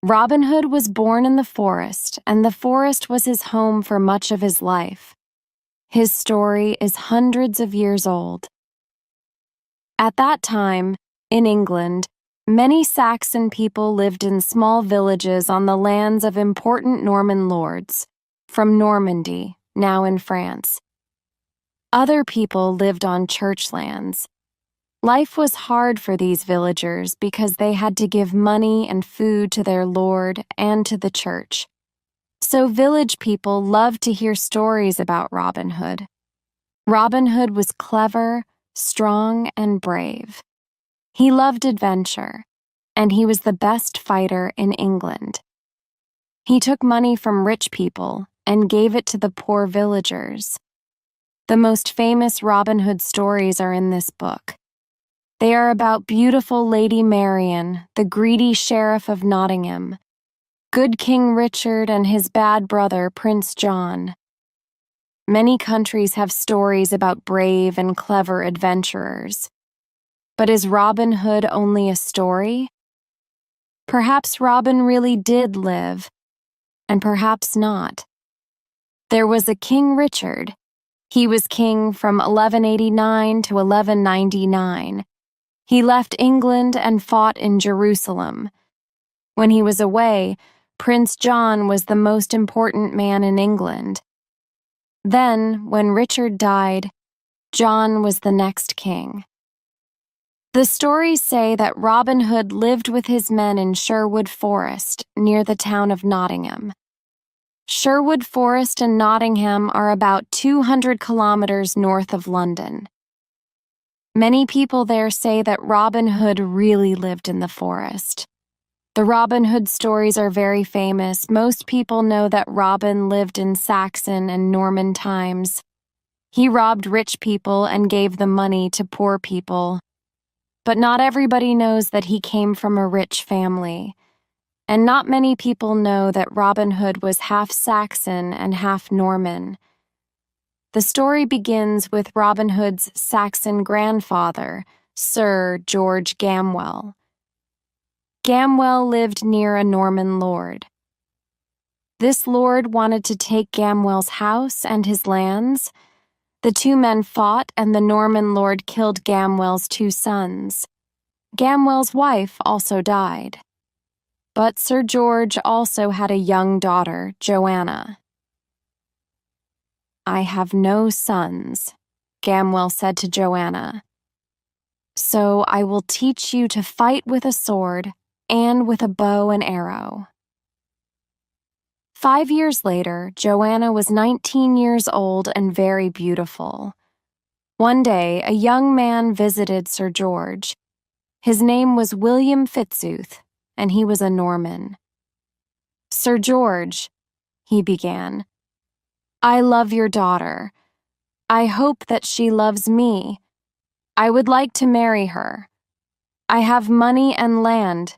Robin Hood was born in the forest, and the forest was his home for much of his life. His story is hundreds of years old. At that time, in England, many Saxon people lived in small villages on the lands of important Norman lords, from Normandy, now in France. Other people lived on church lands. Life was hard for these villagers because they had to give money and food to their lord and to the church. So village people loved to hear stories about Robin Hood. Robin Hood was clever, strong, and brave. He loved adventure, and he was the best fighter in England. He took money from rich people and gave it to the poor villagers. The most famous Robin Hood stories are in this book. They are about beautiful Lady Marian, the greedy sheriff of Nottingham, good King Richard and his bad brother Prince John. Many countries have stories about brave and clever adventurers. But is Robin Hood only a story? Perhaps Robin really did live, and perhaps not. There was a King Richard. He was king from 1189 to 1199. He left England and fought in Jerusalem. When he was away, Prince John was the most important man in England. Then, when Richard died, John was the next king. The stories say that Robin Hood lived with his men in Sherwood Forest, near the town of Nottingham. Sherwood Forest and Nottingham are about 200 kilometers north of London. Many people there say that Robin Hood really lived in the forest. The Robin Hood stories are very famous. Most people know that Robin lived in Saxon and Norman times. He robbed rich people and gave the money to poor people. But not everybody knows that he came from a rich family. And not many people know that Robin Hood was half Saxon and half Norman. The story begins with Robin Hood's Saxon grandfather, Sir George Gamwell. Gamwell lived near a Norman lord. This lord wanted to take Gamwell's house and his lands. The two men fought, and the Norman lord killed Gamwell's two sons. Gamwell's wife also died. But Sir George also had a young daughter, Joanna. "I have no sons," Gamwell said to Joanna. "So I will teach you to fight with a sword and with a bow and arrow." 5 years later, Joanna was 19 years old and very beautiful. One day, a young man visited Sir George. His name was William Fitzooth, and he was a Norman. "Sir George," he began, "I love your daughter. I hope that she loves me. I would like to marry her. I have money and land."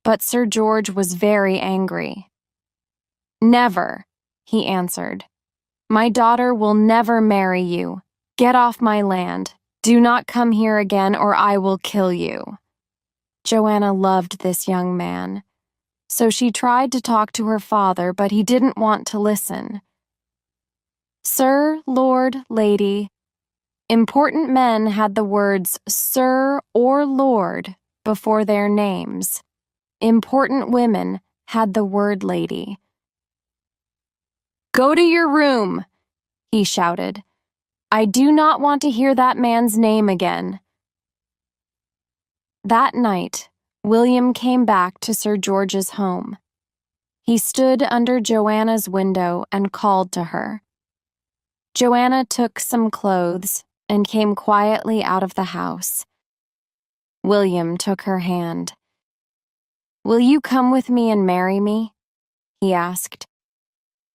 But Sir George was very angry. "Never," he answered. "My daughter will never marry you. Get off my land. Do not come here again, or I will kill you." Joanna loved this young man, so she tried to talk to her father, but he didn't want to listen. Sir, Lord, Lady. Important men had the words Sir or Lord before their names. Important women had the word Lady. "Go to your room," he shouted. "I do not want to hear that man's name again." That night, William came back to Sir George's home. He stood under Joanna's window and called to her. Joanna took some clothes and came quietly out of the house. William took her hand. "Will you come with me and marry me?" he asked.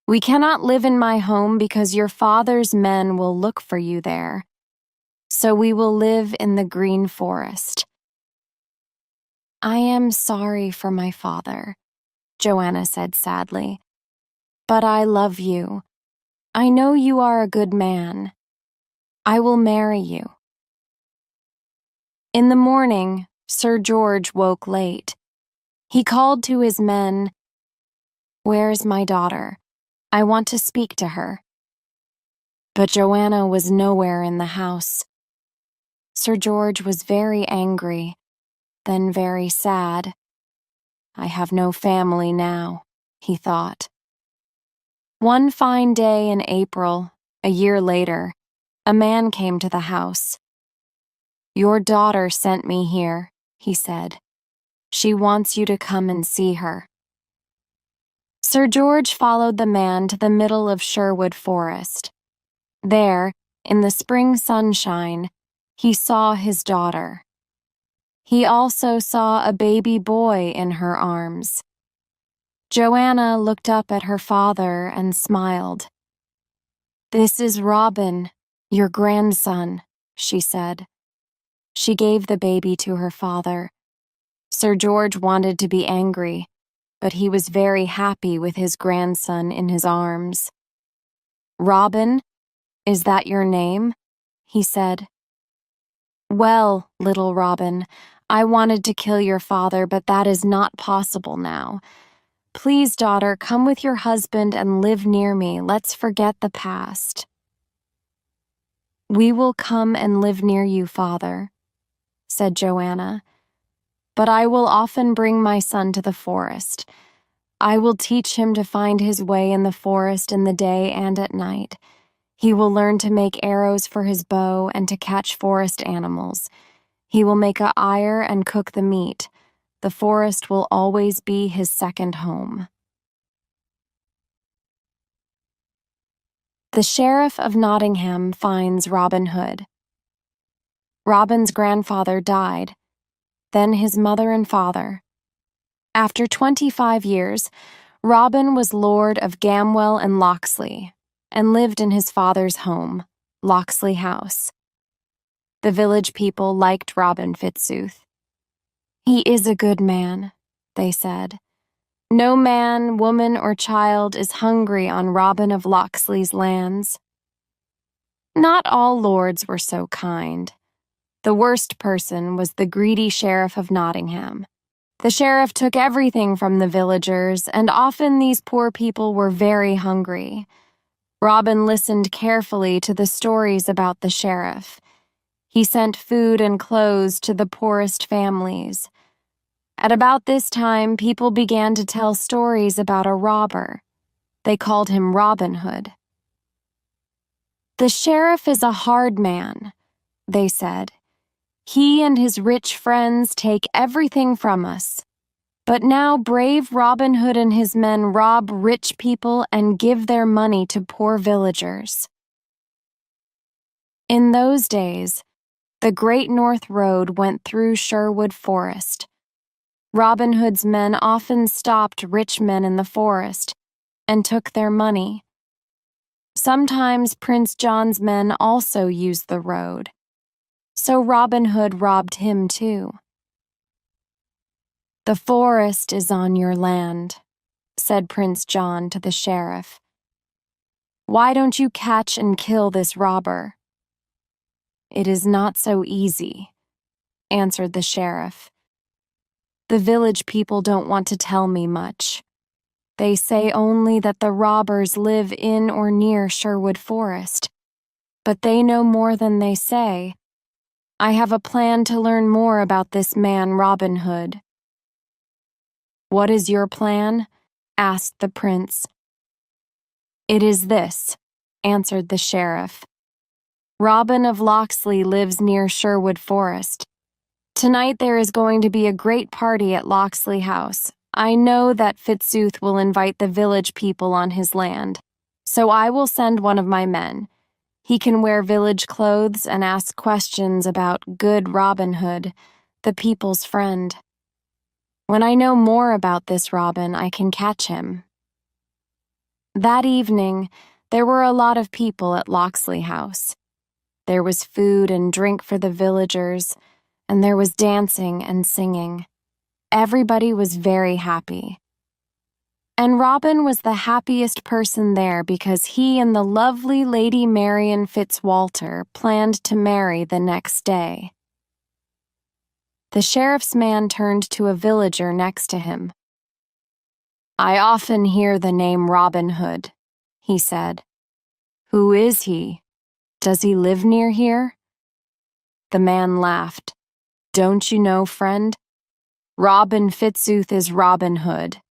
"We cannot live in my home because your father's men will look for you there. So we will live in the green forest." "I am sorry for my father," Joanna said sadly. "But I love you. I know you are a good man. I will marry you." In the morning, Sir George woke late. He called to his men, "Where's my daughter? I want to speak to her." But Joanna was nowhere in the house. Sir George was very angry, then very sad. "I have no family now," he thought. One fine day in April, a year later, a man came to the house. "Your daughter sent me here," he said. "She wants you to come and see her." Sir George followed the man to the middle of Sherwood Forest. There, in the spring sunshine, he saw his daughter. He also saw a baby boy in her arms. Joanna looked up at her father and smiled. "This is Robin, your grandson," she said. She gave the baby to her father. Sir George wanted to be angry, but he was very happy with his grandson in his arms. "Robin, is that your name?" he said. "Well, little Robin, I wanted to kill your father, but that is not possible now. Please, daughter, come with your husband and live near me. Let's forget the past." "We will come and live near you, father," said Joanna. "But I will often bring my son to the forest. I will teach him to find his way in the forest in the day and at night. He will learn to make arrows for his bow and to catch forest animals. He will make a fire and cook the meat. The forest will always be his second home." The Sheriff of Nottingham finds Robin Hood. Robin's grandfather died, then his mother and father. After 25 years, Robin was Lord of Gamwell and Locksley, and lived in his father's home, Locksley House. The village people liked Robin Fitzooth. "He is a good man," they said. "No man, woman, or child is hungry on Robin of Locksley's lands." Not all lords were so kind. The worst person was the greedy Sheriff of Nottingham. The sheriff took everything from the villagers, and often these poor people were very hungry. Robin listened carefully to the stories about the sheriff. He sent food and clothes to the poorest families. At about this time, people began to tell stories about a robber. They called him Robin Hood. "The sheriff is a hard man," they said. "He and his rich friends take everything from us. But now brave Robin Hood and his men rob rich people and give their money to poor villagers." In those days, the Great North Road went through Sherwood Forest. Robin Hood's men often stopped rich men in the forest and took their money. Sometimes Prince John's men also used the road, so Robin Hood robbed him too. "The forest is on your land," said Prince John to the sheriff. "Why don't you catch and kill this robber?" "It is not so easy," answered the sheriff. "The village people don't want to tell me much. They say only that the robbers live in or near Sherwood Forest, but they know more than they say. I have a plan to learn more about this man Robin Hood." "What is your plan?" asked the prince. "It is this," answered the sheriff. "Robin of Locksley lives near Sherwood Forest. Tonight there is going to be a great party at Locksley House. I know that Fitzooth will invite the village people on his land, so I will send one of my men. He can wear village clothes and ask questions about good Robin Hood, the people's friend. When I know more about this Robin, I can catch him." That evening, there were a lot of people at Locksley House. There was food and drink for the villagers, and there was dancing and singing. Everybody was very happy. And Robin was the happiest person there because he and the lovely Lady Marian Fitzwalter planned to marry the next day. The sheriff's man turned to a villager next to him. "I often hear the name Robin Hood," he said. "Who is he? Does he live near here?" The man laughed. "Don't you know, friend? Robin Fitzooth is Robin Hood."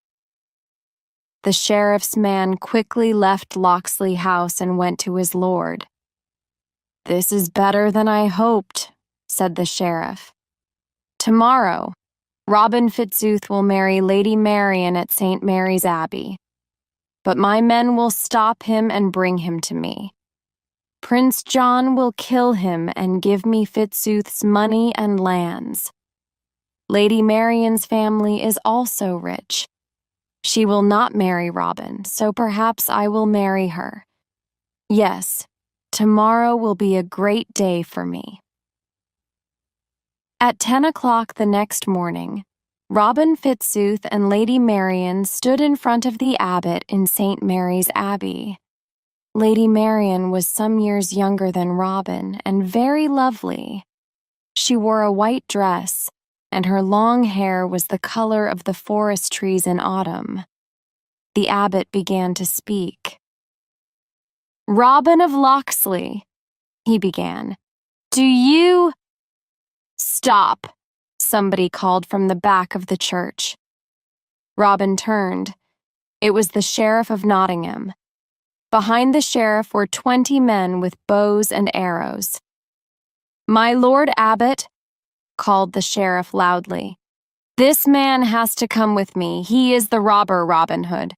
The sheriff's man quickly left Locksley House and went to his lord. "This is better than I hoped," said the sheriff. "Tomorrow, Robin Fitzooth will marry Lady Marian at St. Mary's Abbey. But my men will stop him and bring him to me. Prince John will kill him and give me Fitzooth's money and lands. Lady Marian's family is also rich. She will not marry Robin, so perhaps I will marry her. Yes, tomorrow will be a great day for me." At 10 o'clock the next morning, Robin Fitzooth and Lady Marian stood in front of the abbot in St. Mary's Abbey. Lady Marian was some years younger than Robin and very lovely. She wore a white dress, and her long hair was the color of the forest trees in autumn. The abbot began to speak. "Robin of Locksley," he began, "do you—" "Stop!" somebody called from the back of the church. Robin turned. It was the sheriff of Nottingham. Behind the sheriff were 20 men with bows and arrows. "My lord abbot," called the sheriff loudly, "this man has to come with me. He is the robber Robin Hood."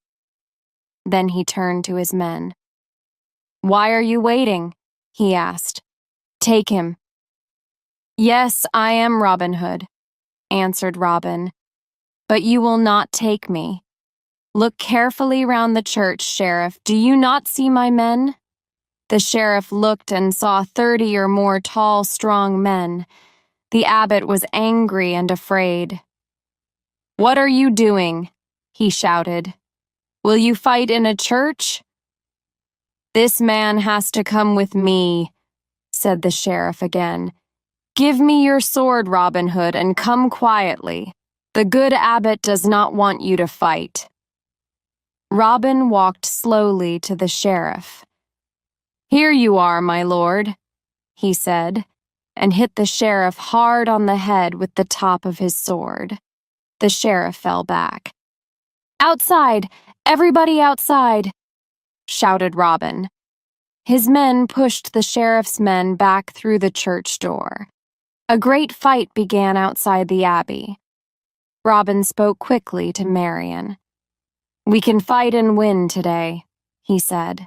Then he turned to his men. "Why are you waiting?" he asked. "Take him." "Yes, I am Robin Hood," answered Robin, "but you will not take me. Look carefully round the church, Sheriff. Do you not see my men?" The sheriff looked and saw 30 or more tall, strong men. The abbot was angry and afraid. "What are you doing?" he shouted. "Will you fight in a church?" "This man has to come with me," said the sheriff again. "Give me your sword, Robin Hood, and come quietly. The good abbot does not want you to fight." Robin walked slowly to the sheriff. "Here you are, my lord," he said, and hit the sheriff hard on the head with the top of his sword. The sheriff fell back. "Outside! Everybody outside!" shouted Robin. His men pushed the sheriff's men back through the church door. A great fight began outside the abbey. Robin spoke quickly to Marian. "We can fight and win today," he said.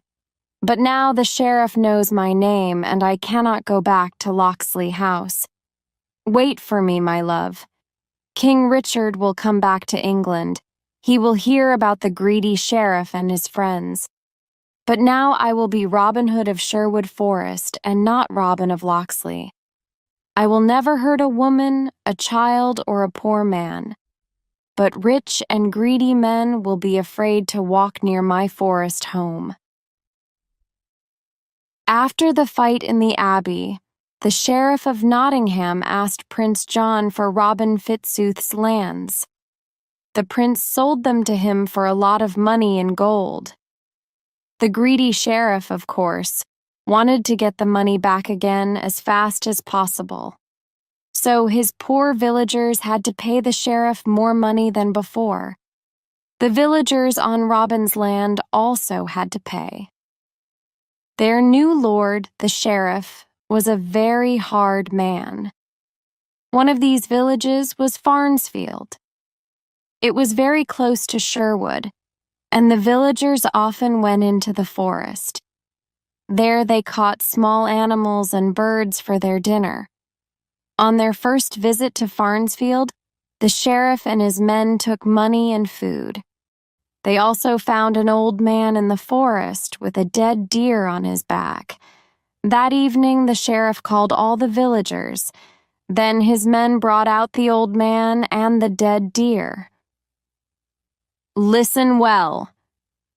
"But now the sheriff knows my name, and I cannot go back to Locksley House. Wait for me, my love. King Richard will come back to England. He will hear about the greedy sheriff and his friends. But now I will be Robin Hood of Sherwood Forest and not Robin of Locksley. I will never hurt a woman, a child, or a poor man. But rich and greedy men will be afraid to walk near my forest home." After the fight in the abbey, the sheriff of Nottingham asked Prince John for Robin Fitzooth's lands. The prince sold them to him for a lot of money in gold. The greedy sheriff, of course, wanted to get the money back again as fast as possible. So his poor villagers had to pay the sheriff more money than before. The villagers on Robin's land also had to pay. Their new lord, the sheriff, was a very hard man. One of these villages was Farnsfield. It was very close to Sherwood, and the villagers often went into the forest. There they caught small animals and birds for their dinner. On their first visit to Farnsfield, the sheriff and his men took money and food. They also found an old man in the forest with a dead deer on his back. That evening, the sheriff called all the villagers. Then his men brought out the old man and the dead deer. "Listen well,"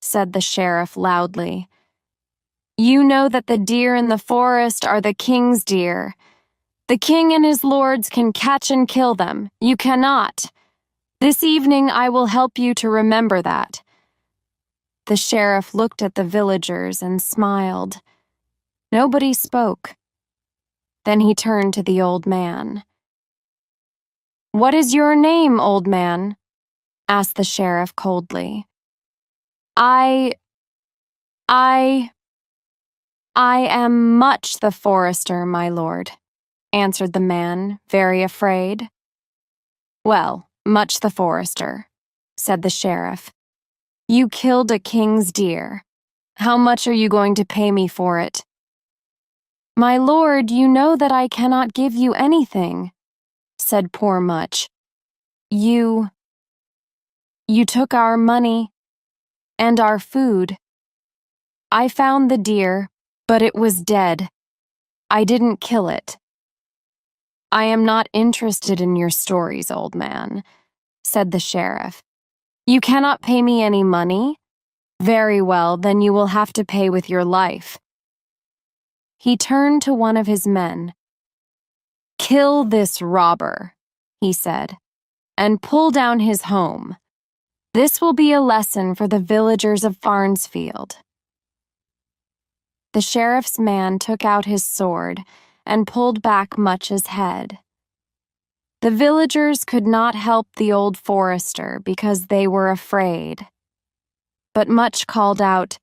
said the sheriff loudly. "You know that the deer in the forest are the king's deer. The king and his lords can catch and kill them. You cannot. This evening I will help you to remember that." The sheriff looked at the villagers and smiled. Nobody spoke. Then he turned to the old man. "What is your name, old man?" asked the sheriff coldly. I am Much the forester, my lord," answered the man, very afraid. "Well, Much the forester," said the sheriff. "You killed a king's deer. How much are you going to pay me for it?" "My lord, you know that I cannot give you anything," said poor Much. You took our money and our food. I found the deer, but it was dead. I didn't kill it." "I am not interested in your stories, old man," said the sheriff. "You cannot pay me any money? Very well, then you will have to pay with your life." He turned to one of his men. "Kill this robber," he said, "and pull down his home. This will be a lesson for the villagers of Farnsfield." The sheriff's man took out his sword and pulled back Much's head. The villagers could not help the old forester because they were afraid. But Much called out,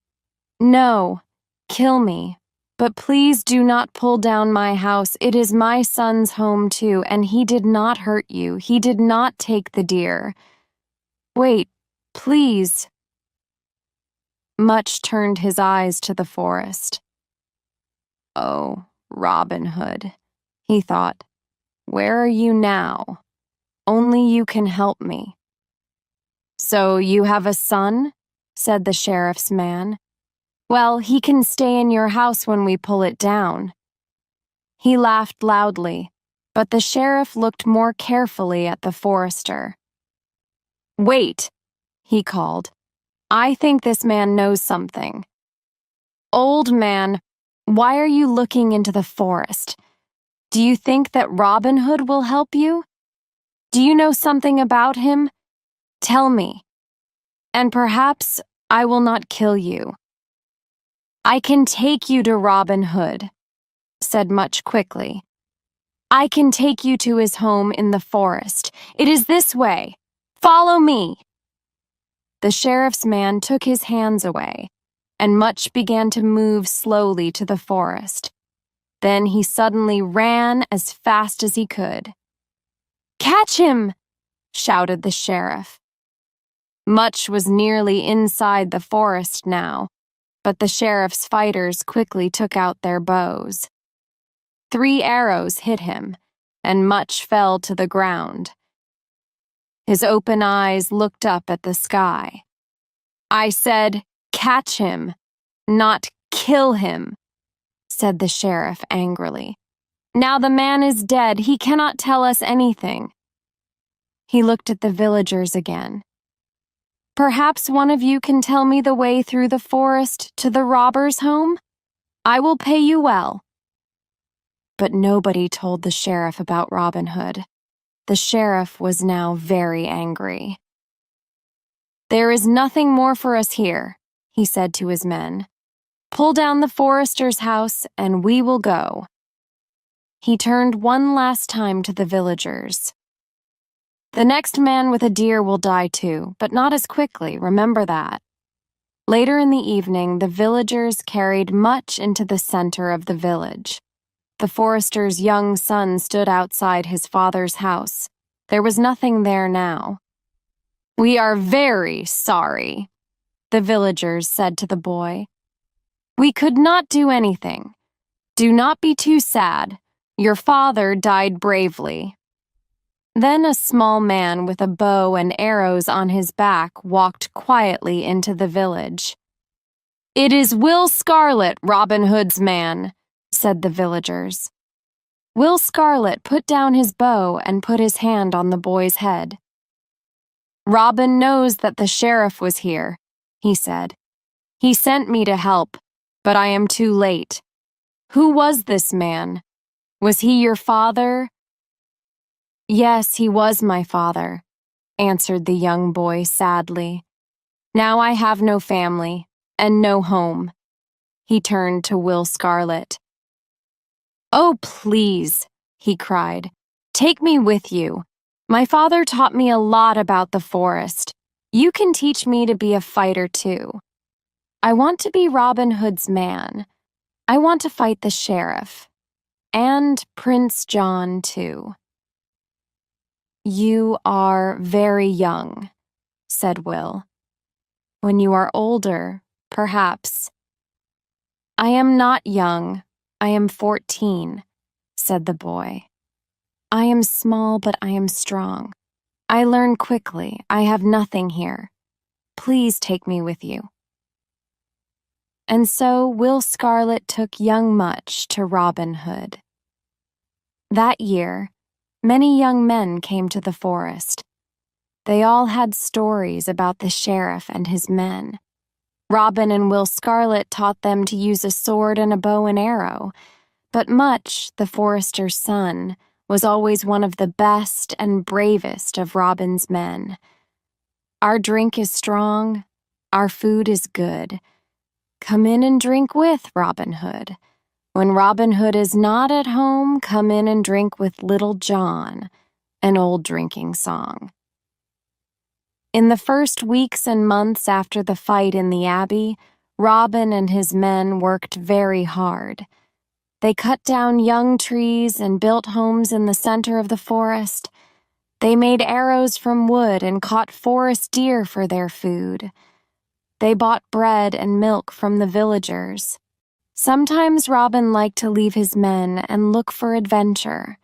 "No, kill me, but please do not pull down my house. It is my son's home too, and he did not hurt you. He did not take the deer. Wait, please." Much turned his eyes to the forest. "Oh, Robin Hood," he thought, "where are you now? Only you can help me." "So you have a son?" said the sheriff's man. "Well, he can stay in your house when we pull it down." He laughed loudly, but the sheriff looked more carefully at the forester. "Wait," he called. "I think this man knows something." "Old man, why are you looking into the forest? Do you think that Robin Hood will help you? Do you know something about him? Tell me, and perhaps I will not kill you." "I can take you to Robin Hood," said Much quickly. "I can take you to his home in the forest. It is this way. Follow me." The sheriff's man took his hands away, and Much began to move slowly to the forest. Then he suddenly ran as fast as he could. "Catch him!" shouted the sheriff. Much was nearly inside the forest now, but the sheriff's fighters quickly took out their bows. 3 arrows hit him, and Much fell to the ground. His open eyes looked up at the sky. "I said, catch him, not kill him," said the sheriff angrily. "Now the man is dead. He cannot tell us anything." He looked at the villagers again. "Perhaps one of you can tell me the way through the forest to the robber's home? I will pay you well." But nobody told the sheriff about Robin Hood. The sheriff was now very angry. "There is nothing more for us here," he said to his men. "Pull down the forester's house and we will go." He turned one last time to the villagers. "The next man with a deer will die too, but not as quickly, remember that." Later in the evening, the villagers carried Much into the center of the village. The forester's young son stood outside his father's house. There was nothing there now. "We are very sorry," the villagers said to the boy. "We could not do anything. Do not be too sad. Your father died bravely." Then a small man with a bow and arrows on his back walked quietly into the village. "It is Will Scarlet, Robin Hood's man," said the villagers. Will Scarlet put down his bow and put his hand on the boy's head. "Robin knows that the sheriff was here," he said. "He sent me to help, but I am too late. Who was this man?" Was he your father?" "Yes, he was my father," answered the young boy sadly. "Now I have no family and no home." He turned to Will Scarlet. "Oh, please," he cried. "Take me with you. My father taught me a lot about the forest. You can teach me to be a fighter, too. I want to be Robin Hood's man. I want to fight the sheriff. And Prince John, too." "You are very young," said Will. "When you are older, perhaps." "I am not young. I am 14, said the boy. "I am small, but I am strong. I learn quickly. I have nothing here. Please take me with you." And so Will Scarlet took young Much to Robin Hood. That year, many young men came to the forest. They all had stories about the sheriff and his men. Robin and Will Scarlet taught them to use a sword and a bow and arrow, but Much, the forester's son, was always one of the best and bravest of Robin's men. "Our drink is strong, our food is good. Come in and drink with Robin Hood. When Robin Hood is not at home, come in and drink with Little John," an old drinking song. In the first weeks and months after the fight in the Abbey, Robin and his men worked very hard. They cut down young trees and built homes in the center of the forest. They made arrows from wood and caught forest deer for their food. They bought bread and milk from the villagers. Sometimes Robin liked to leave his men and look for adventure.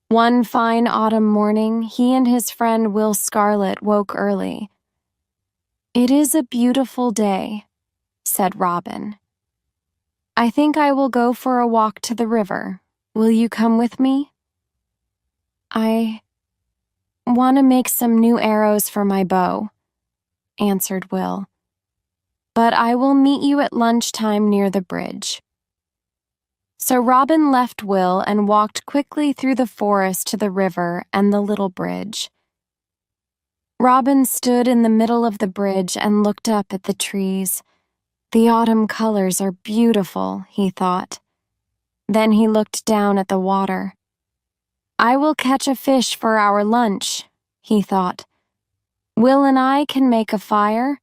One fine autumn morning, he and his friend Will Scarlet woke early. "It is a beautiful day," said Robin. "I think I will go for a walk to the river. Will you come with me?" "I want to make some new arrows for my bow," answered Will. "But I will meet you at lunchtime near the bridge." So Robin left Will and walked quickly through the forest to the river and the little bridge. Robin stood in the middle of the bridge and looked up at the trees. "The autumn colors are beautiful," he thought. Then he looked down at the water. "I will catch a fish for our lunch," he thought. "Will and I can make a fire.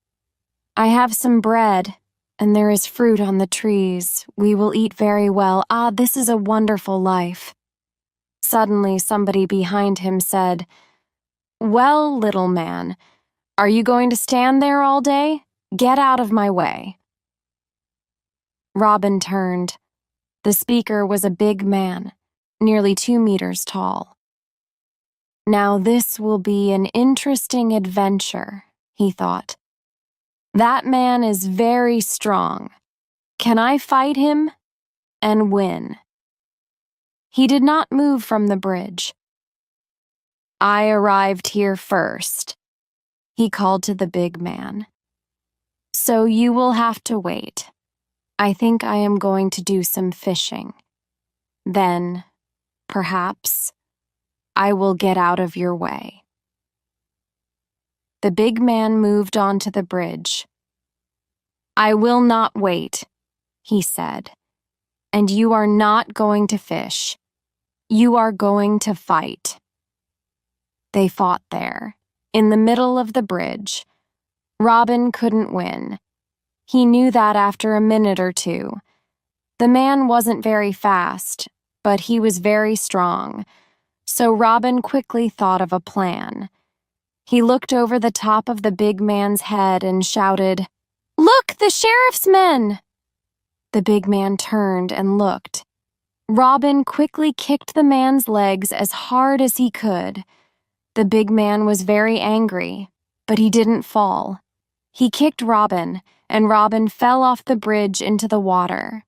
I have some bread, and there is fruit on the trees. We will eat very well. Ah, this is a wonderful life." Suddenly, somebody behind him said, "Well, little man, are you going to stand there all day? Get out of my way." Robin turned. The speaker was a big man, nearly 2 meters tall. "Now this will be an interesting adventure," he thought. "That man is very strong. Can I fight him and win?" He did not move from the bridge. "I arrived here first," he called to the big man. "So you will have to wait. I think I am going to do some fishing. Then, perhaps, I will get out of your way." The big man moved onto the bridge. "I will not wait," he said. "And you are not going to fish. You are going to fight." They fought there, in the middle of the bridge. Robin couldn't win. He knew that after a minute or two. The man wasn't very fast, but he was very strong, so Robin quickly thought of a plan. He looked over the top of the big man's head and shouted, "Look, the sheriff's men!" The big man turned and looked. Robin quickly kicked the man's legs as hard as he could. The big man was very angry, but he didn't fall. He kicked Robin, and Robin fell off the bridge into the water.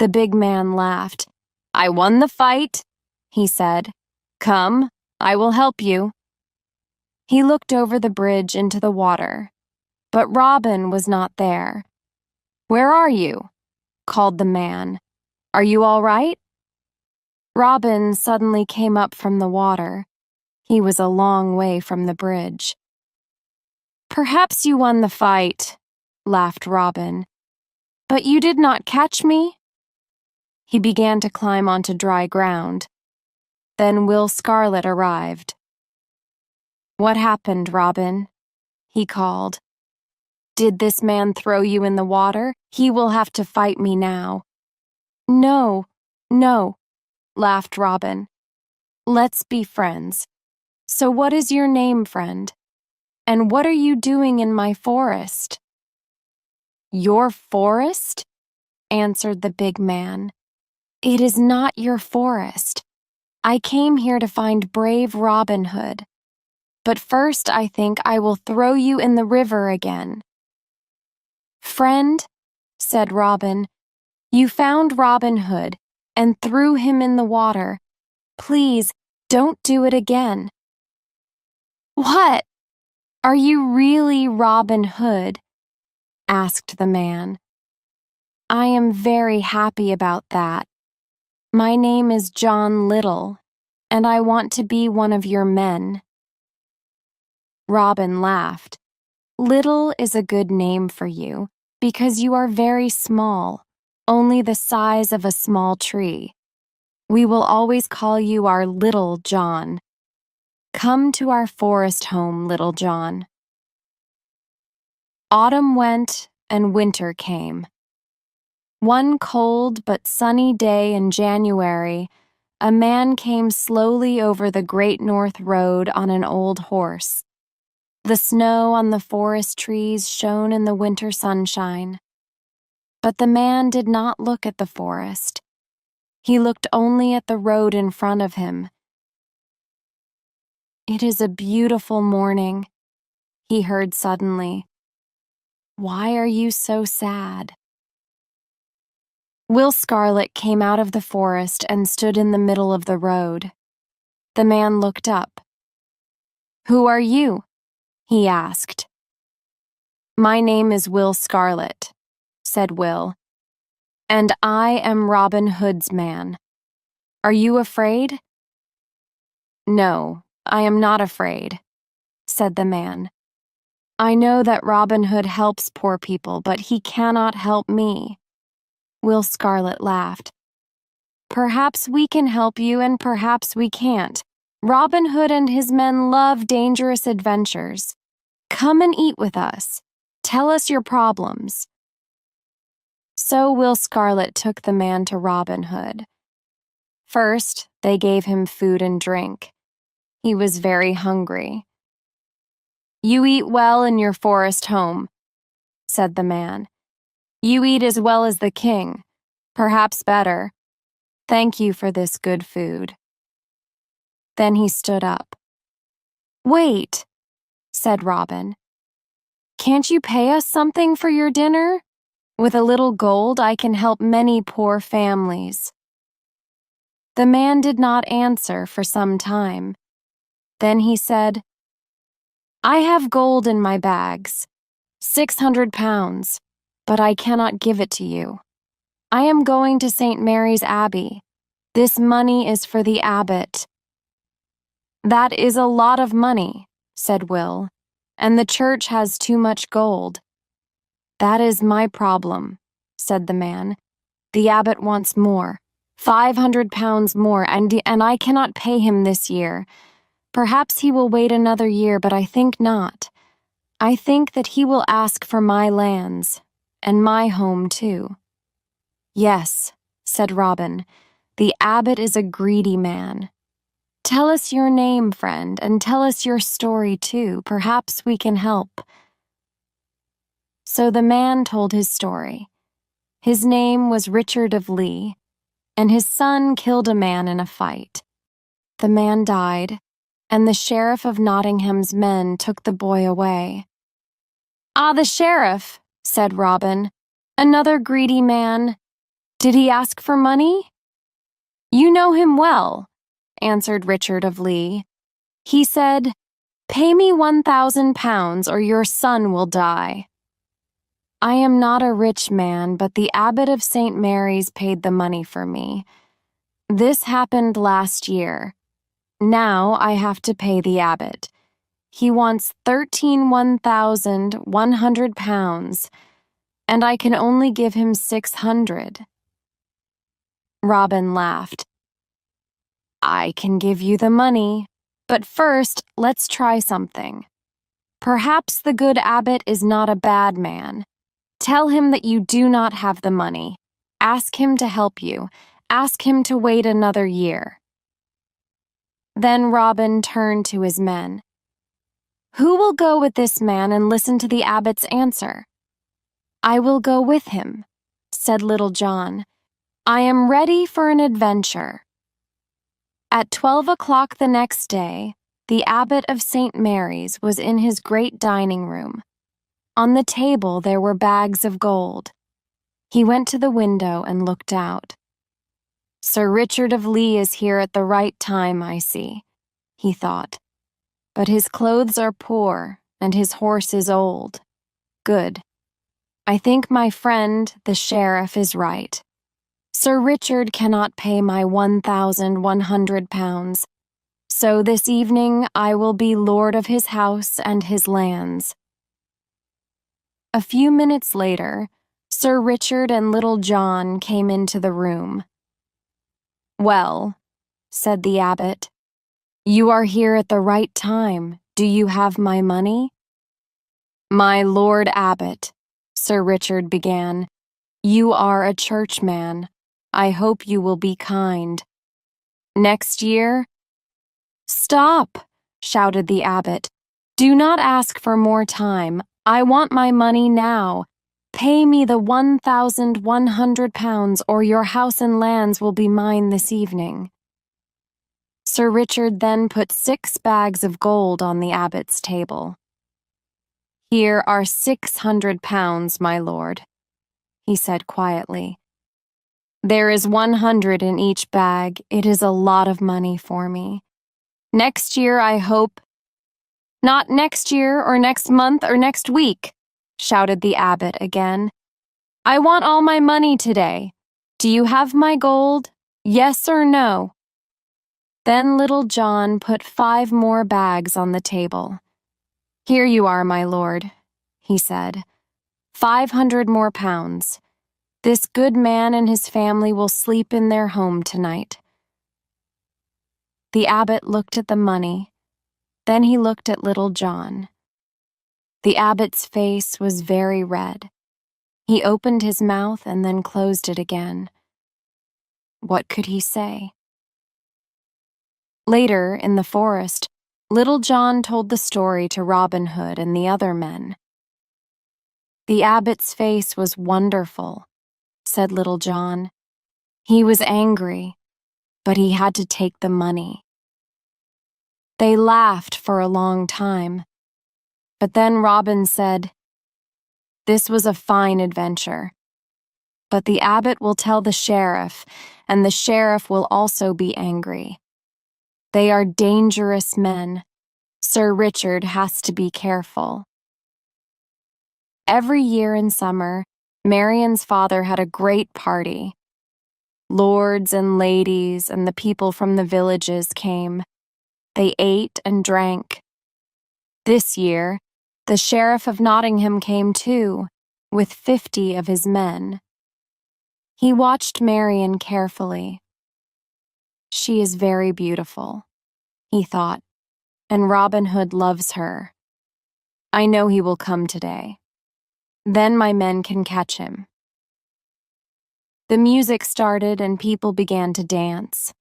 The big man laughed. "I won the fight," he said. "Come, I will help you." He looked over the bridge into the water, but Robin was not there. "Where are you?" called the man. "Are you all right?" Robin suddenly came up from the water. He was a long way from the bridge. "Perhaps you won the fight," laughed Robin. "But you did not catch me?" He began to climb onto dry ground. Then Will Scarlet arrived. "What happened, Robin?" he called. "Did this man throw you in the water? He will have to fight me now." "No, no," laughed Robin. "Let's be friends. So what is your name, friend? And what are you doing in my forest?" "Your forest?" answered the big man. "It is not your forest. I came here to find brave Robin Hood. But first I think I will throw you in the river again." "Friend," said Robin, "you found Robin Hood and threw him in the water. Please, don't do it again." "What? Are you really Robin Hood?" asked the man. "I am very happy about that. My name is John Little, and I want to be one of your men." Robin laughed. "Little is a good name for you, because you are very small, only the size of a small tree. We will always call you our Little John. Come to our forest home, Little John." Autumn went and winter came. One cold but sunny day in January, a man came slowly over the Great North Road on an old horse. The snow on the forest trees shone in the winter sunshine. But the man did not look at the forest. He looked only at the road in front of him. "It is a beautiful morning," he heard suddenly. "Why are you so sad?" Will Scarlet came out of the forest and stood in the middle of the road. The man looked up. "Who are you?" he asked. "My name is Will Scarlet," said Will, "and I am Robin Hood's man. Are you afraid?" "No, I am not afraid," said the man. "I know that Robin Hood helps poor people, but he cannot help me." Will Scarlet laughed. "Perhaps we can help you and perhaps we can't. Robin Hood and his men love dangerous adventures. Come and eat with us. Tell us your problems." So Will Scarlet took the man to Robin Hood. First, they gave him food and drink. He was very hungry. "You eat well in your forest home," said the man. "You eat as well as the king, perhaps better. Thank you for this good food." Then he stood up. "Wait," said Robin. "Can't you pay us something for your dinner? With a little gold, I can help many poor families." The man did not answer for some time. Then he said, "I have gold in my bags, 600 pounds, but I cannot give it to you. I am going to St. Mary's Abbey. This money is for the abbot." "That is a lot of money," said Will, "and the church has too much gold." "That is my problem," said the man. "The abbot wants more, 500 pounds more, and I cannot pay him this year. Perhaps he will wait another year, but I think not. I think that he will ask for my lands, and my home too." "Yes," said Robin, "the abbot is a greedy man. Tell us your name, friend, and tell us your story too. Perhaps we can help." So the man told his story. His name was Richard of Lee, and his son killed a man in a fight. The man died, and the sheriff of Nottingham's men took the boy away. "Ah, the sheriff," said Robin, "another greedy man. Did he ask for money?" "You know him well," answered Richard of Lee. "He said, 'Pay me 1,000 pounds or your son will die.' I am not a rich man, but the abbot of St. Mary's paid the money for me. This happened last year. Now I have to pay the abbot. He wants £1,100, and I can only give him 600. Robin laughed. I can give you the money, but first let's try something. Perhaps the good abbot is not a bad man. Tell him that you do not have the money. Ask him to help you. Ask him to wait another year. Then Robin turned to his men. Who will go with this man and listen to the abbot's answer? I will go with him, said Little John. I am ready for an adventure. At 12 o'clock the next day, the abbot of St. Mary's was in his great dining room. On the table there were bags of gold. He went to the window and looked out. Sir Richard of Lee is here at the right time, I see, he thought. But his clothes are poor, and his horse is old. Good. I think my friend, the sheriff, is right. Sir Richard cannot pay my £1,100, so this evening I will be lord of his house and his lands. A few minutes later, Sir Richard and Little John came into the room. Well, said the abbot, you are here at the right time. Do you have my money? My lord abbot, Sir Richard began, you are a churchman. I hope you will be kind. Next year? Stop, shouted the abbot. Do not ask for more time. I want my money now. Pay me the £1,100 or your house and lands will be mine this evening. Sir Richard then put 6 bags of gold on the abbot's table. Here are £600, my lord, he said quietly. There is 100 in each bag. It is a lot of money for me. Next year, I hope— Not next year or next month or next week, shouted the abbot again. I want all my money today. Do you have my gold? Yes or no? Then Little John put 5 more bags on the table. Here you are, my lord, he said. 500 more pounds. This good man and his family will sleep in their home tonight. The abbot looked at the money. Then he looked at Little John. The abbot's face was very red. He opened his mouth and then closed it again. What could he say? Later, in the forest, Little John told the story to Robin Hood and the other men. The abbot's face was wonderful, said Little John. He was angry, but he had to take the money. They laughed for a long time, but then Robin said, This was a fine adventure, but the abbot will tell the sheriff, and the sheriff will also be angry. They are dangerous men. Sir Richard has to be careful. Every year in summer, Marian's father had a great party. Lords and ladies and the people from the villages came. They ate and drank. This year, the Sheriff of Nottingham came too, with 50 of his men. He watched Marian carefully. She is very beautiful, he thought, and Robin Hood loves her. I know he will come today. Then my men can catch him. The music started and people began to dance.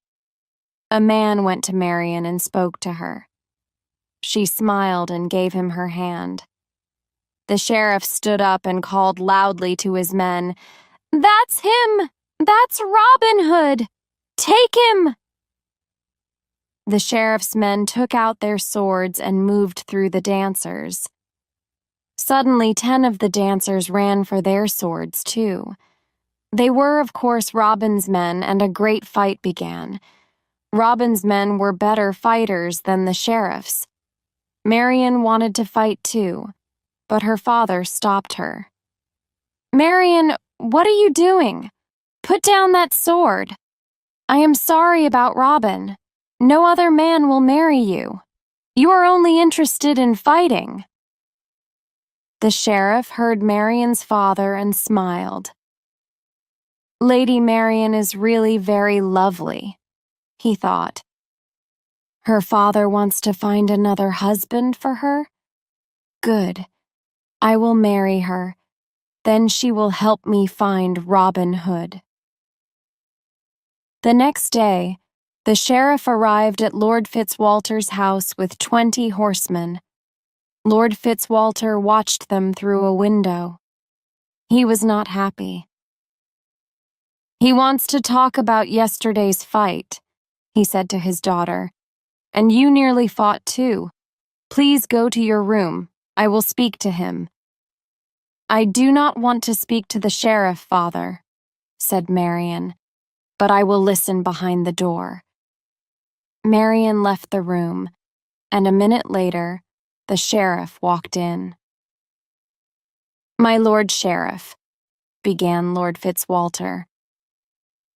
A man went to Marian and spoke to her. She smiled and gave him her hand. The sheriff stood up and called loudly to his men, That's him! That's Robin Hood! Take him! The sheriff's men took out their swords and moved through the dancers. Suddenly, 10 of the dancers ran for their swords, too. They were, of course, Robin's men, and a great fight began. Robin's men were better fighters than the sheriff's. Marian wanted to fight, too, but her father stopped her. Marian, what are you doing? Put down that sword. I am sorry about Robin. No other man will marry you. You are only interested in fighting." The sheriff heard Marion's father and smiled. "Lady Marion is really very lovely," he thought. "Her father wants to find another husband for her? Good. I will marry her. Then she will help me find Robin Hood." The next day, the sheriff arrived at Lord Fitzwalter's house with 20 horsemen. Lord Fitzwalter watched them through a window. He was not happy. "He wants to talk about yesterday's fight," he said to his daughter. "And you nearly fought too. Please go to your room. I will speak to him." "I do not want to speak to the sheriff, father," said Marion, "but I will listen behind the door." Marion left the room, and a minute later, the sheriff walked in. "My Lord Sheriff," began Lord Fitzwalter,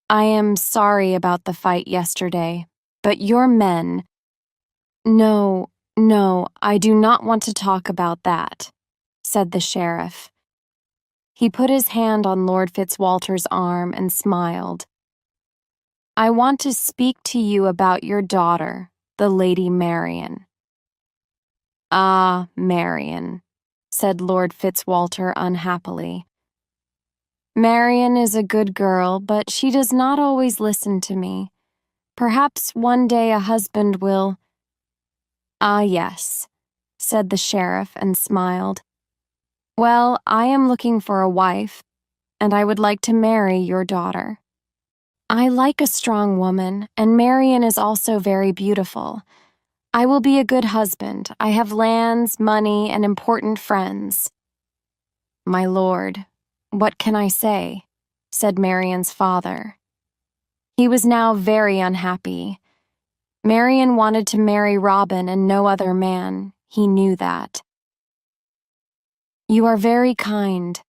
"I am sorry about the fight yesterday, but your men—" No, I do not want to talk about that," said the sheriff. He put his hand on Lord Fitzwalter's arm and smiled. "I want to speak to you about your daughter, the Lady Marion." "Ah, Marion," said Lord Fitzwalter unhappily. "Marion is a good girl, but she does not always listen to me. Perhaps one day a husband will—" "Ah, yes," said the sheriff and smiled. "Well, I am looking for a wife, and I would like to marry your daughter. I like a strong woman, and Marion is also very beautiful. I will be a good husband. I have lands, money, and important friends." "My lord, what can I say?" said Marion's father. He was now very unhappy. Marion wanted to marry Robin and no other man. He knew that. "You are very kind.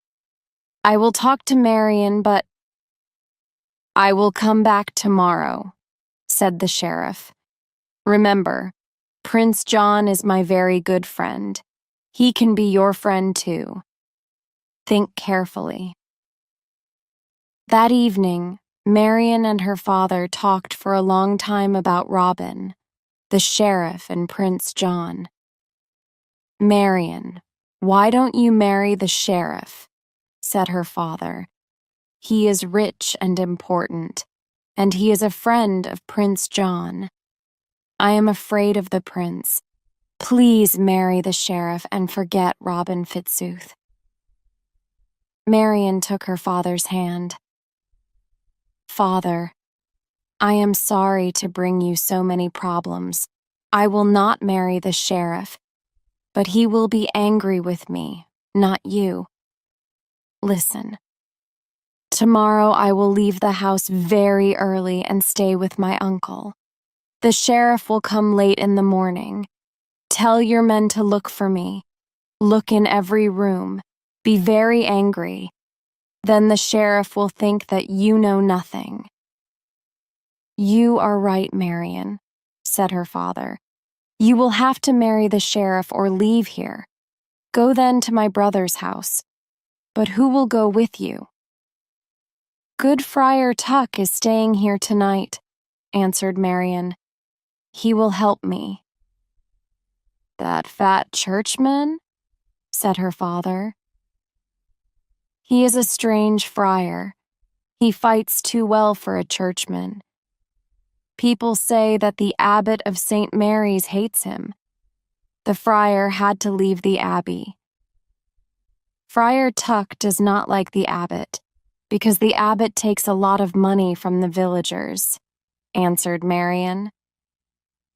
I will talk to Marion, but—" "I will come back tomorrow," said the sheriff. "Remember, Prince John is my very good friend. He can be your friend too. Think carefully." That evening, Marion and her father talked for a long time about Robin, the sheriff, and Prince John. "Marion, why don't you marry the sheriff?" said her father. "He is rich and important, and he is a friend of Prince John. I am afraid of the prince. Please marry the sheriff and forget Robin Fitzooth." Marion took her father's hand. "Father, I am sorry to bring you so many problems. I will not marry the sheriff, but he will be angry with me, not you. Listen. Tomorrow I will leave the house very early and stay with my uncle. The sheriff will come late in the morning. Tell your men to look for me. Look in every room. Be very angry. Then the sheriff will think that you know nothing." "You are right, Marion," said her father. "You will have to marry the sheriff or leave here. Go then to my brother's house. But who will go with you?" "Good Friar Tuck is staying here tonight," answered Marion. "He will help me." "That fat churchman?" said her father. "He is a strange friar. He fights too well for a churchman. People say that the abbot of St. Mary's hates him. The friar had to leave the abbey. Friar Tuck does not like the abbot, because the abbot takes a lot of money from the villagers," answered Marion.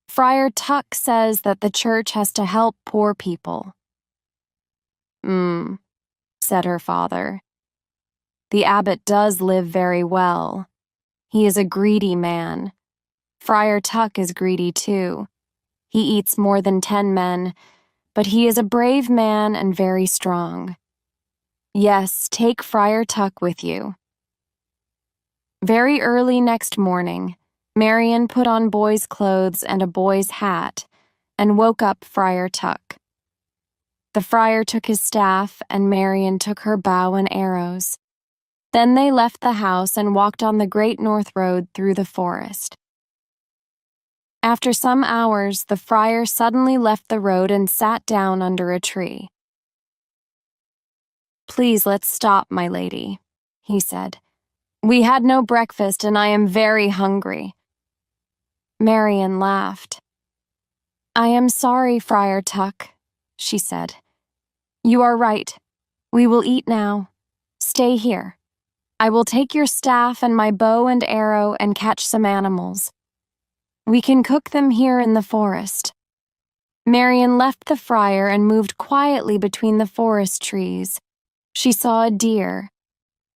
"Friar Tuck says that the church has to help poor people." Said her father. "The abbot does live very well. He is a greedy man. Friar Tuck is greedy too. He eats more than 10 men, but he is a brave man and very strong. Yes, take Friar Tuck with you." Very early next morning, Marian put on boy's clothes and a boy's hat and woke up Friar Tuck. The friar took his staff and Marian took her bow and arrows. Then they left the house and walked on the Great North Road through the forest. After some hours, the friar suddenly left the road and sat down under a tree. "Please, let's stop, my lady," he said. "We had no breakfast and I am very hungry." Marian laughed. "I am sorry, Friar Tuck," she said. "You are right. We will eat now. Stay here. I will take your staff and my bow and arrow and catch some animals. We can cook them here in the forest." Marian left the friar and moved quietly between the forest trees. She saw a deer.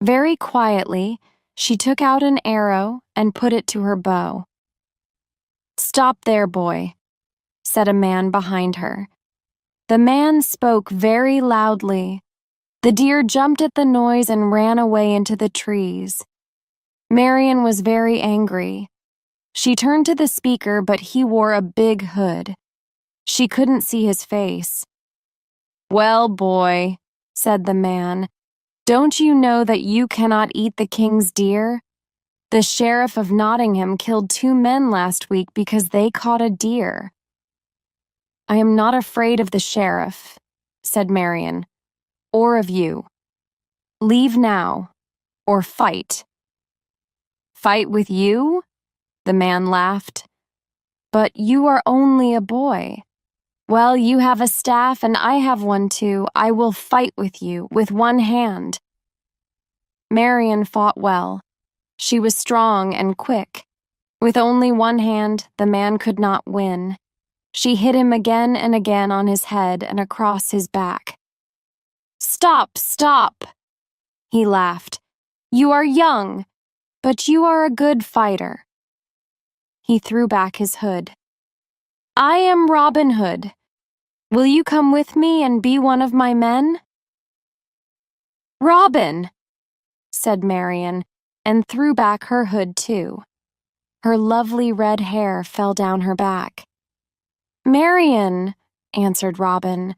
Very quietly, she took out an arrow and put it to her bow. "Stop there, boy," said a man behind her. The man spoke very loudly. The deer jumped at the noise and ran away into the trees. Marian was very angry. She turned to the speaker, but he wore a big hood. She couldn't see his face. "Well, boy," said the man, "don't you know that you cannot eat the king's deer? The sheriff of Nottingham killed 2 men last week because they caught a deer." "I am not afraid of the sheriff," said Marian, "or of you. Leave now, or fight." "Fight with you?" the man laughed. "But you are only a boy." "Well, you have a staff and I have one too. I will fight with you, with one hand." Marian fought well. She was strong and quick. With only one hand, the man could not win. She hit him again and again on his head and across his back. "Stop, stop!" he laughed. "You are young, but you are a good fighter." He threw back his hood. "I am Robin Hood. Will you come with me and be one of my men?" "Robin!" said Marian, and threw back her hood too. Her lovely red hair fell down her back. "Marian," answered Robin,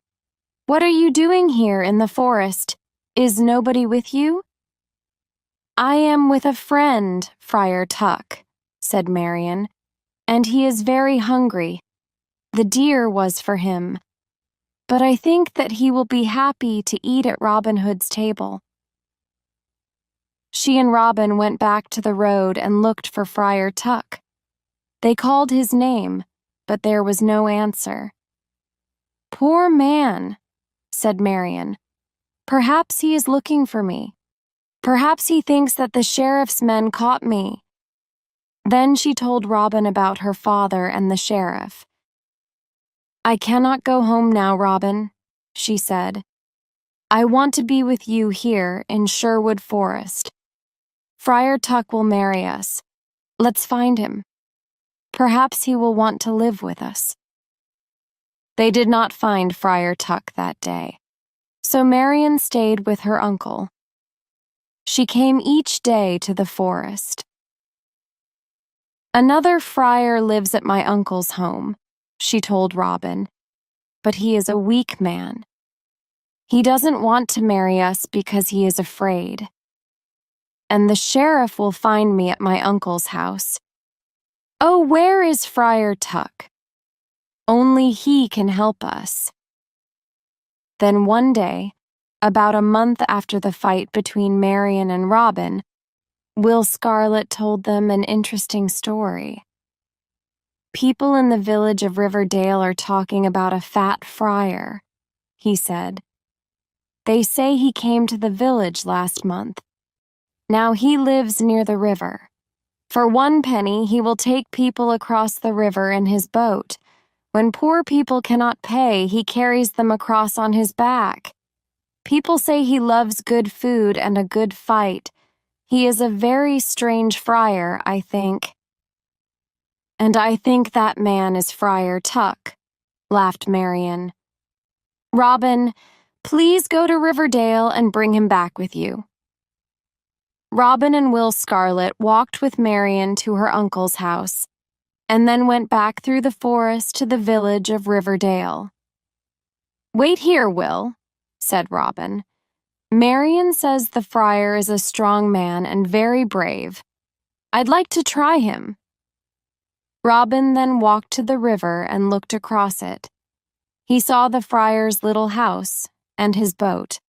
"what are you doing here in the forest? Is nobody with you?" "I am with a friend, Friar Tuck," said Marian, "and he is very hungry. The deer was for him. But I think that he will be happy to eat at Robin Hood's table." She and Robin went back to the road and looked for Friar Tuck. They called his name, but there was no answer. "Poor man," said Marian. "Perhaps he is looking for me. Perhaps he thinks that the sheriff's men caught me." Then she told Robin about her father and the sheriff. "I cannot go home now, Robin," she said. "I want to be with you here in Sherwood Forest. Friar Tuck will marry us. Let's find him. Perhaps he will want to live with us." They did not find Friar Tuck that day, so Marian stayed with her uncle. She came each day to the forest. "Another friar lives at my uncle's home," she told Robin, "but he is a weak man. He doesn't want to marry us because he is afraid. And the sheriff will find me at my uncle's house. Oh, where is Friar Tuck? Only he can help us." Then one day, about a month after the fight between Marian and Robin, Will Scarlet told them an interesting story. "People in the village of Riverdale are talking about a fat friar," he said. "They say he came to the village last month. Now he lives near the river. For 1 penny, he will take people across the river in his boat. When poor people cannot pay, he carries them across on his back. People say he loves good food and a good fight. He is a very strange friar, I think." "And I think that man is Friar Tuck," laughed Marian. "Robin, please go to Riverdale and bring him back with you." Robin and Will Scarlet walked with Marian to her uncle's house, and then went back through the forest to the village of Riverdale. "Wait here, Will," said Robin. "Marian says the friar is a strong man and very brave. I'd like to try him." Robin then walked to the river and looked across it. He saw the friar's little house and his boat.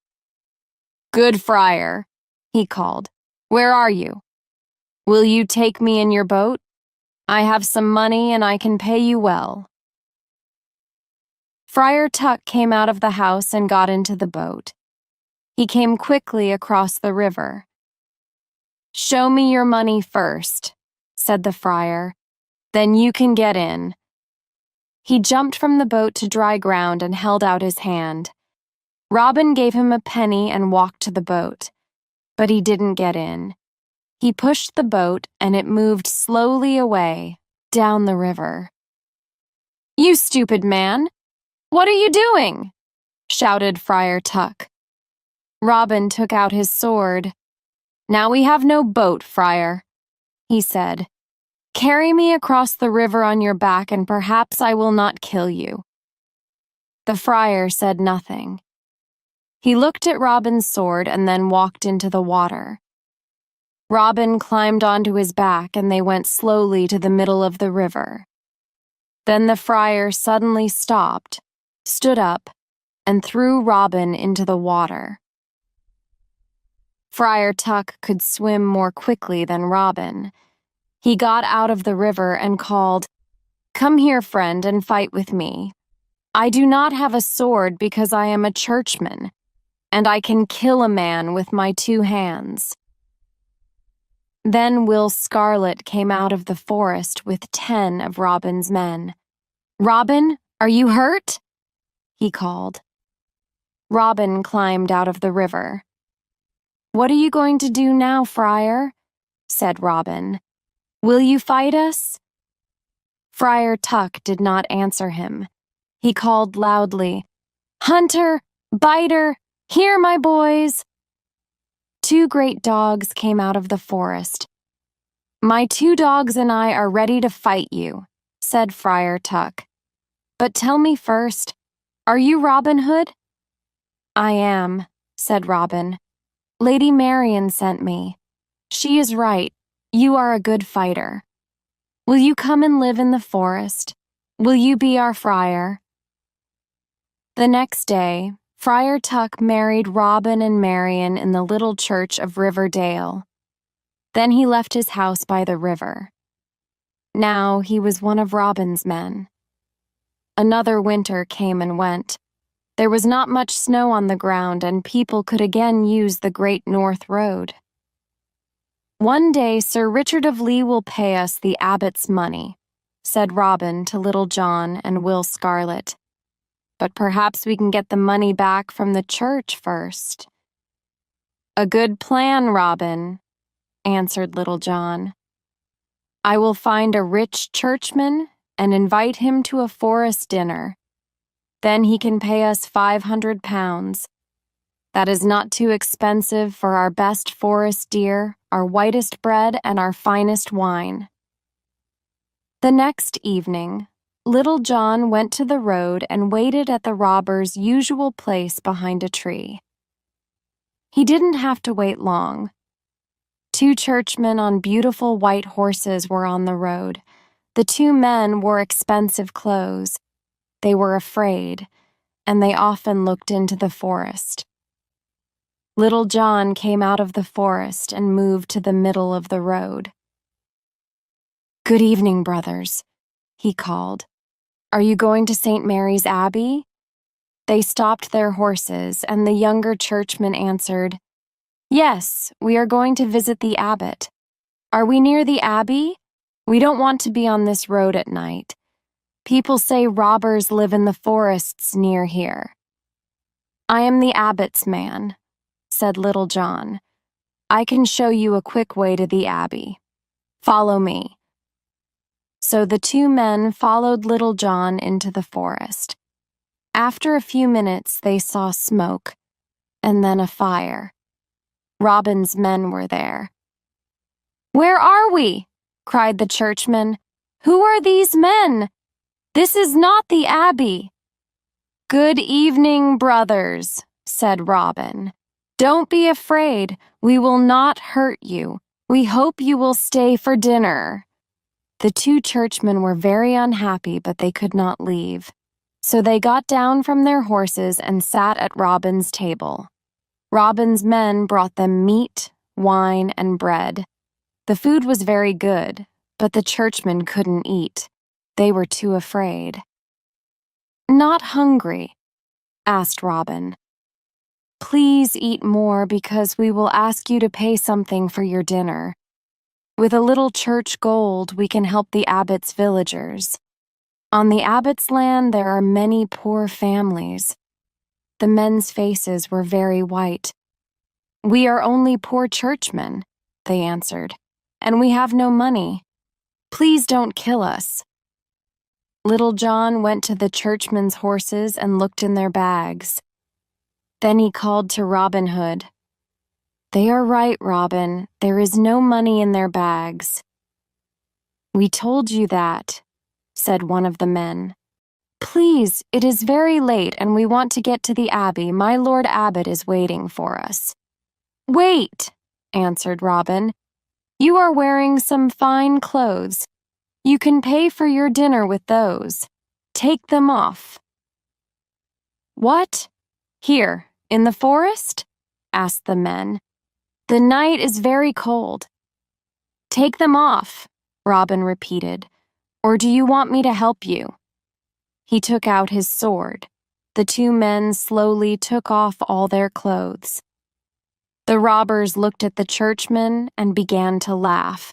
"Good friar," he called. "Where are you? Will you take me in your boat? I have some money and I can pay you well." Friar Tuck came out of the house and got into the boat. He came quickly across the river. "Show me your money first," said the friar. "Then you can get in." He jumped from the boat to dry ground and held out his hand. Robin gave him a penny and walked to the boat, but he didn't get in. He pushed the boat and it moved slowly away, down the river. "You stupid man! What are you doing?" shouted Friar Tuck. Robin took out his sword. "Now we have no boat, friar," he said. "Carry me across the river on your back and perhaps I will not kill you." The friar said nothing. He looked at Robin's sword and then walked into the water. Robin climbed onto his back and they went slowly to the middle of the river. Then the friar suddenly stopped, stood up, and threw Robin into the water. Friar Tuck could swim more quickly than Robin. He got out of the river and called, "Come here, friend, and fight with me. I do not have a sword because I am a churchman, and I can kill a man with my 2 hands." Then Will Scarlet came out of the forest with 10 of Robin's men. "Robin, are you hurt?" he called. Robin climbed out of the river. "What are you going to do now, friar?" said Robin. "Will you fight us?" Friar Tuck did not answer him. He called loudly, "Hunter, Biter, here, my boys!" 2 great dogs came out of the forest. "My 2 dogs and I are ready to fight you," said Friar Tuck. "But tell me first, are you Robin Hood?" "I am," said Robin. "Lady Marian sent me. She is right. You are a good fighter. Will you come and live in the forest? Will you be our friar?" The next day, Friar Tuck married Robin and Marian in the little church of Riverdale. Then he left his house by the river. Now he was one of Robin's men. Another winter came and went. There was not much snow on the ground, and people could again use the Great North Road. "One day Sir Richard of Lee will pay us the abbot's money," said Robin to Little John and Will Scarlet. "But perhaps we can get the money back from the church first." "A good plan, Robin," answered Little John. "I will find a rich churchman and invite him to a forest dinner. Then he can pay us 500 pounds. That is not too expensive for our best forest deer, our whitest bread, and our finest wine." The next evening, Little John went to the road and waited at the robber's usual place behind a tree. He didn't have to wait long. 2 churchmen on beautiful white horses were on the road. The 2 men wore expensive clothes. They were afraid, and they often looked into the forest. Little John came out of the forest and moved to the middle of the road. "Good evening, brothers," he called. "Are you going to St. Mary's Abbey?" They stopped their horses, and the younger churchman answered, "Yes, we are going to visit the abbot. Are we near the abbey? We don't want to be on this road at night. People say robbers live in the forests near here." "I am the abbot's man," said Little John. "I can show you a quick way to the abbey. Follow me." So the 2 men followed Little John into the forest. After a few minutes, they saw smoke, and then a fire. Robin's men were there. "Where are we?" cried the churchman. "Who are these men? This is not the abbey." "Good evening, brothers," said Robin. "Don't be afraid. We will not hurt you. We hope you will stay for dinner." The two churchmen were very unhappy, but they could not leave. So they got down from their horses and sat at Robin's table. Robin's men brought them meat, wine, and bread. The food was very good, but the churchmen couldn't eat. They were too afraid. "Not hungry?" asked Robin. "Please eat more because we will ask you to pay something for your dinner. With a little church gold, we can help the abbot's villagers. On the abbot's land, there are many poor families." The men's faces were very white. "We are only poor churchmen," they answered, "and we have no money. Please don't kill us." Little John went to the churchmen's horses and looked in their bags. Then he called to Robin Hood. "They are right, Robin. There is no money in their bags." "We told you that," said one of the men. "Please, it is very late and we want to get to the abbey. My Lord Abbot is waiting for us." "Wait," answered Robin. "You are wearing some fine clothes. You can pay for your dinner with those. Take them off." "What? Here, in the forest?" asked the men. "The night is very cold." "Take them off," Robin repeated. "Or do you want me to help you?" He took out his sword. The two men slowly took off all their clothes. The robbers looked at the churchmen and began to laugh.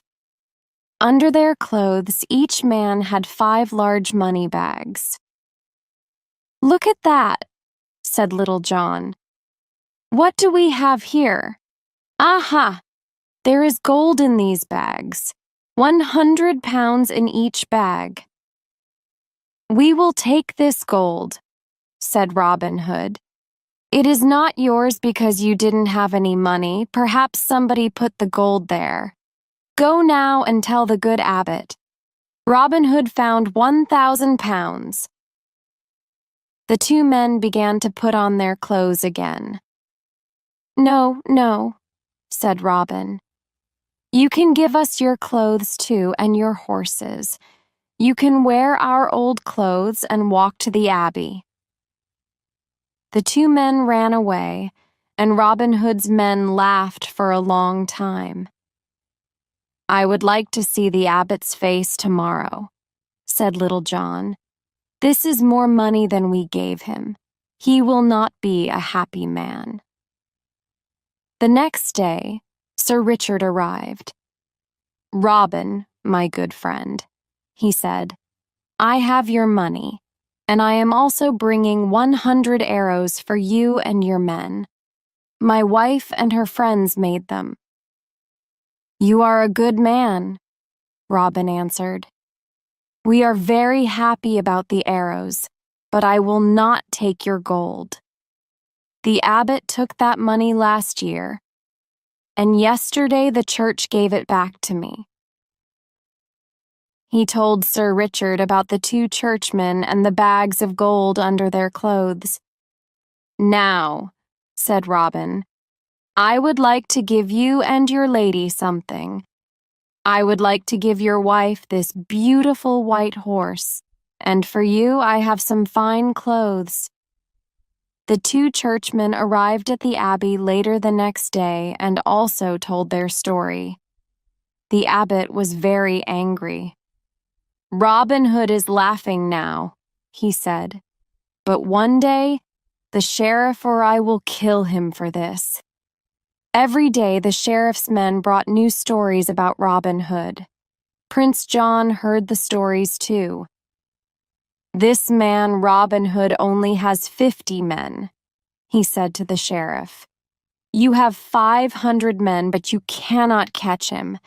Under their clothes, each man had 5 large money bags. "Look at that," said Little John. "What do we have here? Aha! There is gold in these bags, 100 pounds in each bag." "We will take this gold," said Robin Hood. "It is not yours because you didn't have any money. Perhaps somebody put the gold there. Go now and tell the good abbot. Robin Hood found 1,000 pounds. The two men began to put on their clothes again. "No, no," said Robin. "You can give us your clothes too and your horses. You can wear our old clothes and walk to the abbey." The two men ran away, and Robin Hood's men laughed for a long time. "I would like to see the abbot's face tomorrow," said Little John. "This is more money than we gave him. He will not be a happy man." The next day, Sir Richard arrived. "Robin, my good friend," he said, "I have your money, and I am also bringing 100 arrows for you and your men. My wife and her friends made them." "You are a good man," Robin answered. "We are very happy about the arrows, but I will not take your gold. The abbot took that money last year, and yesterday the church gave it back to me." He told Sir Richard about the two churchmen and the bags of gold under their clothes. "Now," said Robin, "I would like to give you and your lady something. I would like to give your wife this beautiful white horse, and for you I have some fine clothes." The two churchmen arrived at the abbey later the next day and also told their story. The abbot was very angry. "Robin Hood is laughing now," he said, "but one day the sheriff or I will kill him for this." Every day the sheriff's men brought new stories about Robin Hood. Prince John heard the stories too. "This man Robin Hood only has 50 men," he said to the sheriff. "You have 500 men, but you cannot catch him.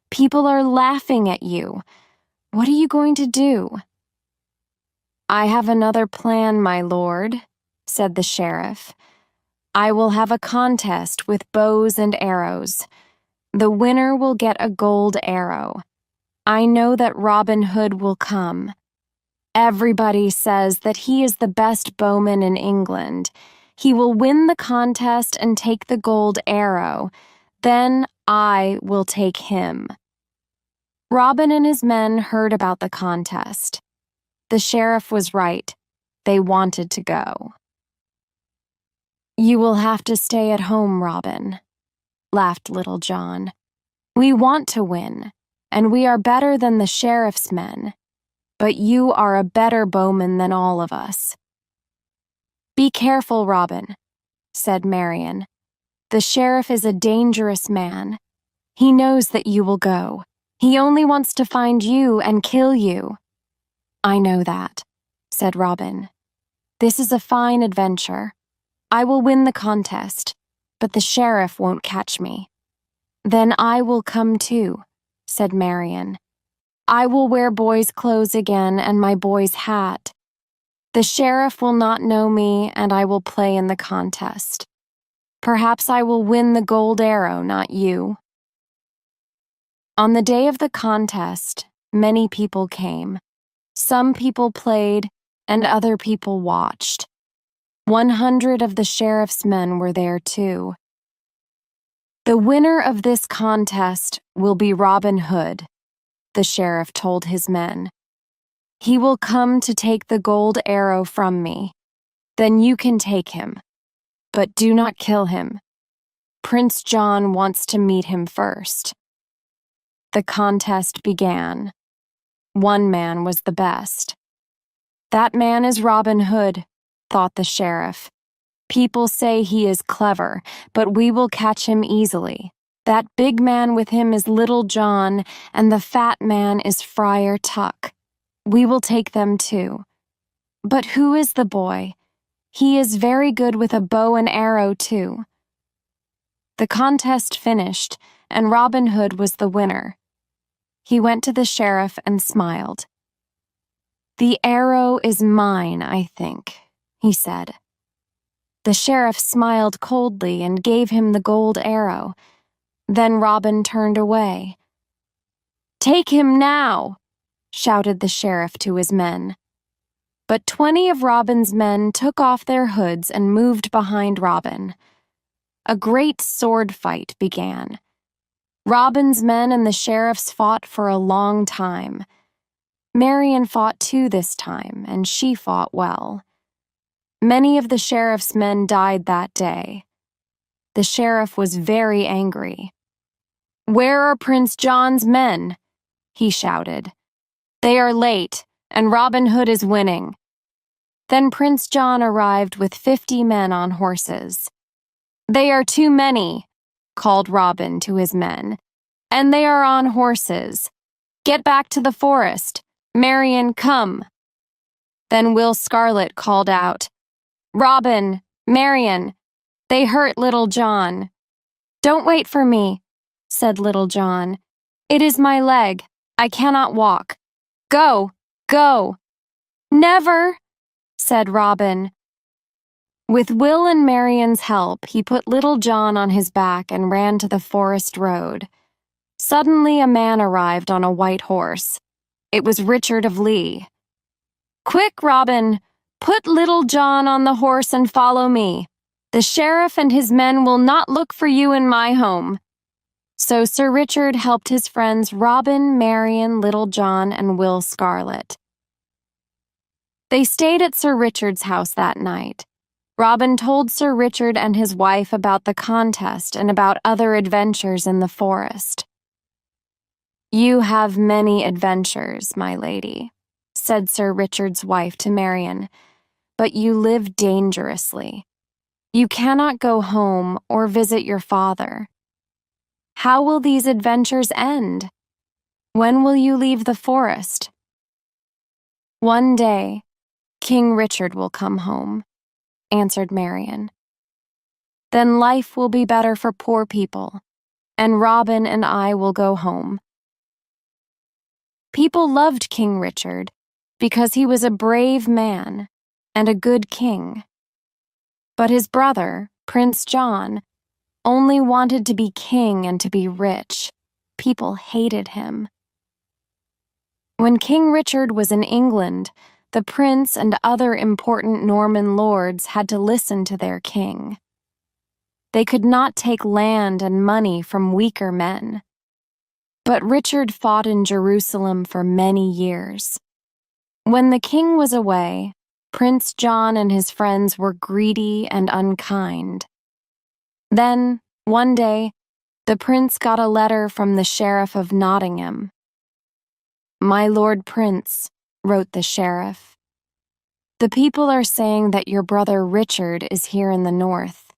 People are laughing at you. What are you going to do?" "I have another plan, my lord," said the sheriff. "I will have a contest with bows and arrows. The winner will get a gold arrow. I know that Robin Hood will come. Everybody says that he is the best bowman in England. He will win the contest and take the gold arrow. Then I will take him." Robin and his men heard about the contest. The sheriff was right. They wanted to go. "You will have to stay at home, Robin," laughed Little John. "We want to win, and we are better than the sheriff's men. But you are a better bowman than all of us." "Be careful, Robin," said Marian. "The sheriff is a dangerous man. He knows that you will go. He only wants to find you and kill you." "I know that," said Robin. "This is a fine adventure. I will win the contest, but the sheriff won't catch me." "Then I will come too," said Marian. "I will wear boy's clothes again and my boy's hat. The sheriff will not know me, and I will play in the contest. Perhaps I will win the gold arrow, not you." On the day of the contest, many people came. Some people played, and other people watched. 100 of the sheriff's men were there too. "The winner of this contest will be Robin Hood," the sheriff told his men. "He will come to take the gold arrow from me. Then you can take him. But do not kill him. Prince John wants to meet him first." The contest began. One man was the best. "That man is Robin Hood," thought the sheriff. "People say he is clever, but we will catch him easily. That big man with him is Little John, and the fat man is Friar Tuck. We will take them too. But who is the boy? He is very good with a bow and arrow too." The contest finished, and Robin Hood was the winner. He went to the sheriff and smiled. "The arrow is mine, I think," he said. The sheriff smiled coldly and gave him the gold arrow. Then Robin turned away. "Take him now!" shouted the sheriff to his men. But 20 of Robin's men took off their hoods and moved behind Robin. A great sword fight began. Robin's men and the sheriff's fought for a long time. Marian fought too this time, and she fought well. Many of the sheriff's men died that day. The sheriff was very angry. "Where are Prince John's men?" he shouted. "They are late, and Robin Hood is winning." Then Prince John arrived with 50 men on horses. "They are too many," called Robin to his men, "and they are on horses. Get back to the forest. Marian, come." Then Will Scarlet called out, "Robin, Marian, they hurt Little John." "Don't wait for me," said Little John. "It is my leg. I cannot walk. Go, go." "Never," said Robin. With Will and Marian's help, he put Little John on his back and ran to the forest road. Suddenly a man arrived on a white horse. It was Richard of Lee. "Quick, Robin, put Little John on the horse and follow me. The sheriff and his men will not look for you in my home." So Sir Richard helped his friends Robin, Marian, Little John, and Will Scarlet. They stayed at Sir Richard's house that night. Robin told Sir Richard and his wife about the contest and about other adventures in the forest. "You have many adventures, my lady," said Sir Richard's wife to Marian, "but you live dangerously. You cannot go home or visit your father. How will these adventures end? When will you leave the forest?" "One day, King Richard will come home," answered Marian. "Then life will be better for poor people, and Robin and I will go home." People loved King Richard because he was a brave man and a good king. But his brother, Prince John, only wanted to be king and to be rich. People hated him. When King Richard was in England, the prince and other important Norman lords had to listen to their king. They could not take land and money from weaker men. But Richard fought in Jerusalem for many years. When the king was away, Prince John and his friends were greedy and unkind. Then, one day, the prince got a letter from the sheriff of Nottingham. "My Lord Prince," wrote the sheriff, "the people are saying that your brother Richard is here in the north.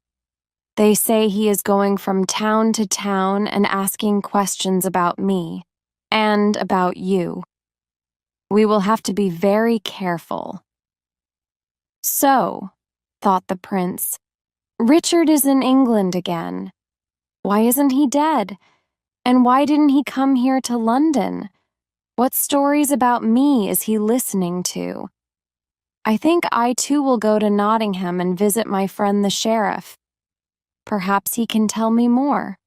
They say he is going from town to town and asking questions about me and about you. We will have to be very careful." So, thought the prince, Richard is in England again. Why isn't he dead? And why didn't he come here to London? What stories about me is he listening to? I think I too will go to Nottingham and visit my friend the sheriff. Perhaps he can tell me more.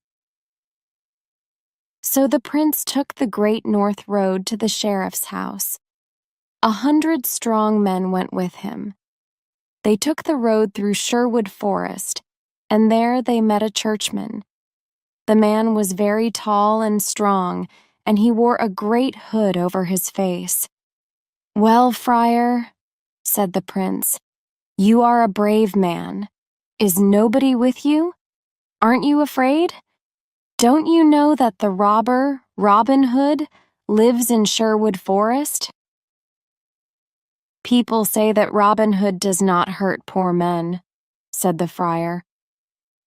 So the prince took the Great North Road to the sheriff's house. 100 strong men went with him. They took the road through Sherwood Forest, and there they met a churchman. The man was very tall and strong, and he wore a great hood over his face. "Well, friar," said the prince, "you are a brave man. Is nobody with you? Aren't you afraid? Don't you know that the robber, Robin Hood, lives in Sherwood Forest?" "People say that Robin Hood does not hurt poor men," said the friar.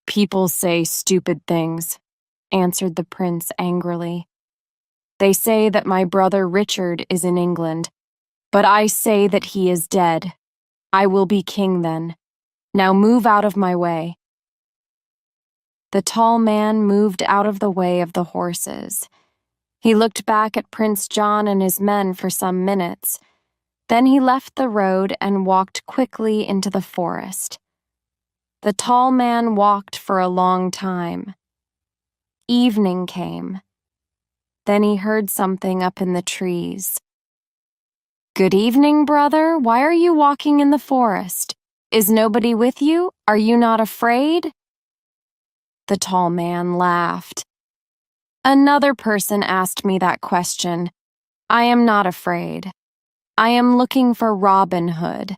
"People say stupid things," answered the prince angrily. "They say that my brother Richard is in England, but I say that he is dead. I will be king then. Now move out of my way." The tall man moved out of the way of the horses. He looked back at Prince John and his men for some minutes. Then he left the road and walked quickly into the forest. The tall man walked for a long time. Evening came. Then he heard something up in the trees. "Good evening, brother. Why are you walking in the forest? Is nobody with you? Are you not afraid?" The tall man laughed. "Another person asked me that question. I am not afraid. I am looking for Robin Hood."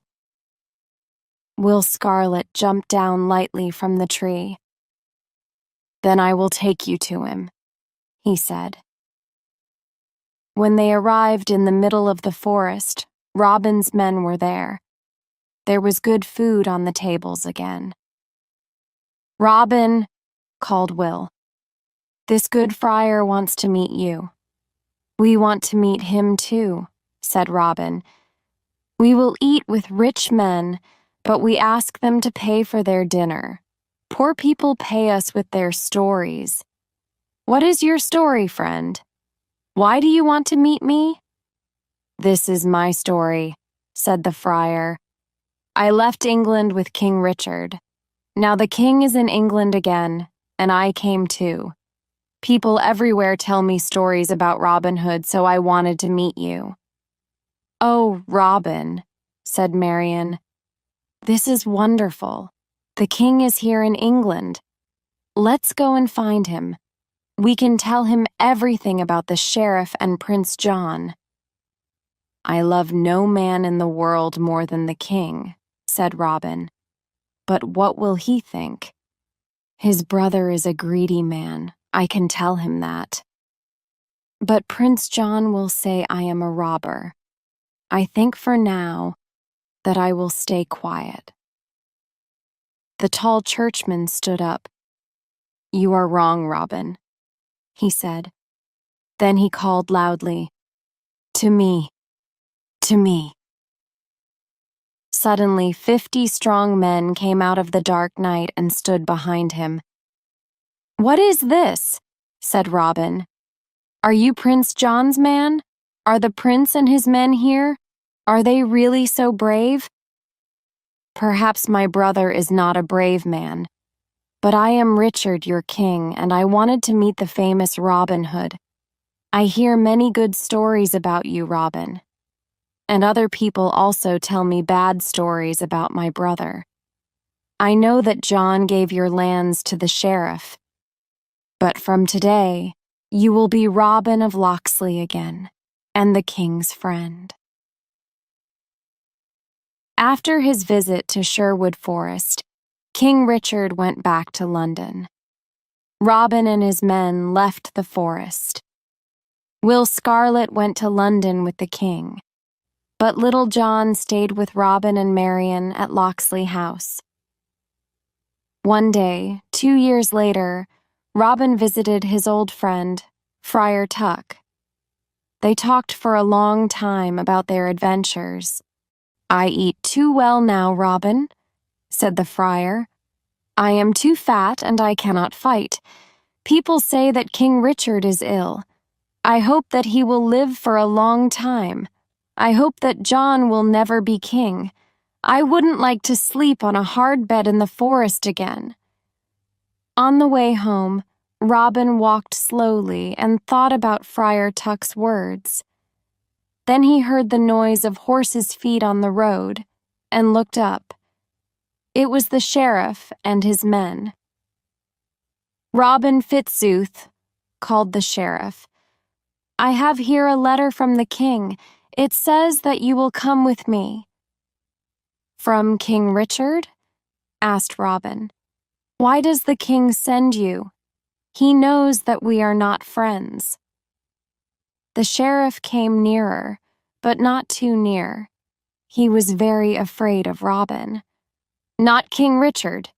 Will Scarlet jumped down lightly from the tree. "Then I will take you to him," he said. When they arrived in the middle of the forest, Robin's men were there. There was good food on the tables again. "Robin," called Will, "this good friar wants to meet you." "We want to meet him too," said Robin. "We will eat with rich men, but we ask them to pay for their dinner. Poor people pay us with their stories. What is your story, friend? Why do you want to meet me?" "This is my story," said the friar. "I left England with King Richard. Now the king is in England again, and I came too. People everywhere tell me stories about Robin Hood, so I wanted to meet you." "Oh, Robin," said Marian, "this is wonderful. The king is here in England. Let's go and find him. We can tell him everything about the sheriff and Prince John." "I love no man in the world more than the king," said Robin. "But what will he think? His brother is a greedy man, I can tell him that. But Prince John will say I am a robber. I think for now that I will stay quiet." The tall churchman stood up. "You are wrong, Robin," he said. Then he called loudly, "To me, to me." Suddenly 50 strong men came out of the dark night and stood behind him. "What is this?" said Robin. "Are you Prince John's man? Are the prince and his men here? Are they really so brave?" "Perhaps my brother is not a brave man, But I am Richard, your king, and I wanted to meet the famous Robin Hood. I hear many good stories about you, Robin. And other people also tell me bad stories about my brother. I know that John gave your lands to the sheriff. But from today, you will be Robin of Locksley again, and the king's friend. After his visit to Sherwood Forest, King Richard went back to London. Robin and his men left the forest. Will Scarlet went to London with the king, but Little John stayed with Robin and Marian at Locksley House. One day, 2 years later, Robin visited his old friend, Friar Tuck. They talked for a long time about their adventures. "I eat too well now, Robin," said the friar. "I am too fat and I cannot fight. People say that King Richard is ill. I hope that he will live for a long time. I hope that John will never be king. I wouldn't like to sleep on a hard bed in the forest again." On the way home, Robin walked slowly and thought about Friar Tuck's words. Then he heard the noise of horses' feet on the road and looked up. It was the sheriff and his men. "Robin Fitzooth," called the sheriff, "I have here a letter from the king. It says that you will come with me." "From King Richard?" asked Robin. "Why does the king send you? He knows that we are not friends." The sheriff came nearer, but not too near. He was very afraid of Robin. "Not King Richard,"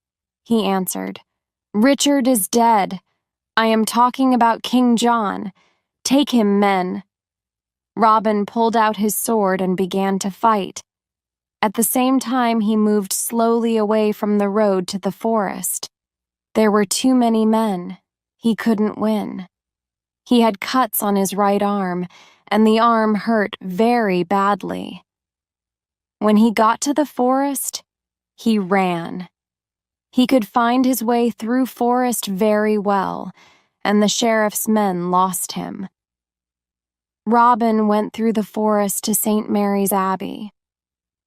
he answered. "Richard is dead. I am talking about King John. Take him, men." Robin pulled out his sword and began to fight. At the same time, he moved slowly away from the road to the forest. There were too many men. He couldn't win. He had cuts on his right arm, and the arm hurt very badly. When he got to the forest, he ran. He could find his way through forest very well, and the sheriff's men lost him. Robin went through the forest to St. Mary's Abbey.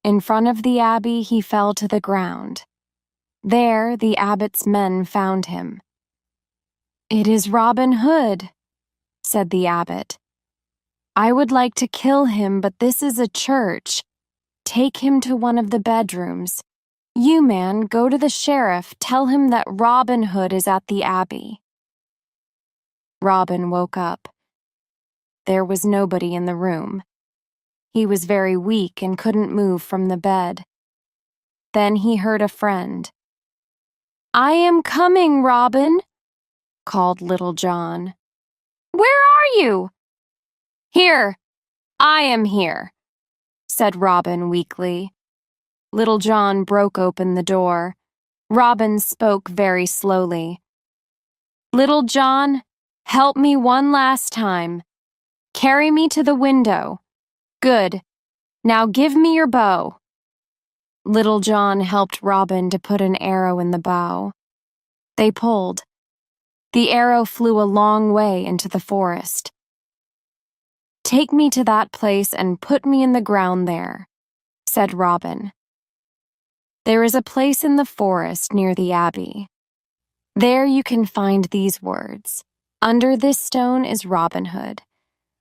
In front of the abbey, he fell to the ground. There, the abbot's men found him. "It is Robin Hood," said the abbot. "I would like to kill him, but this is a church. Take him to one of the bedrooms. You, man, go to the sheriff, tell him that Robin Hood is at the abbey." Robin woke up. There was nobody in the room. He was very weak and couldn't move from the bed. Then he heard a friend. "I am coming, Robin," called Little John. "Where are you?" "Here. I am here," said Robin weakly. Little John broke open the door. Robin spoke very slowly. "Little John, help me one last time. Carry me to the window. Good. Now give me your bow." Little John helped Robin to put an arrow in the bow. They pulled. The arrow flew a long way into the forest. "Take me to that place and put me in the ground there," said Robin. "There is a place in the forest near the abbey. There you can find these words. Under this stone is Robin Hood.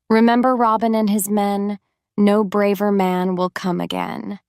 Remember Robin and his men. No braver man will come again."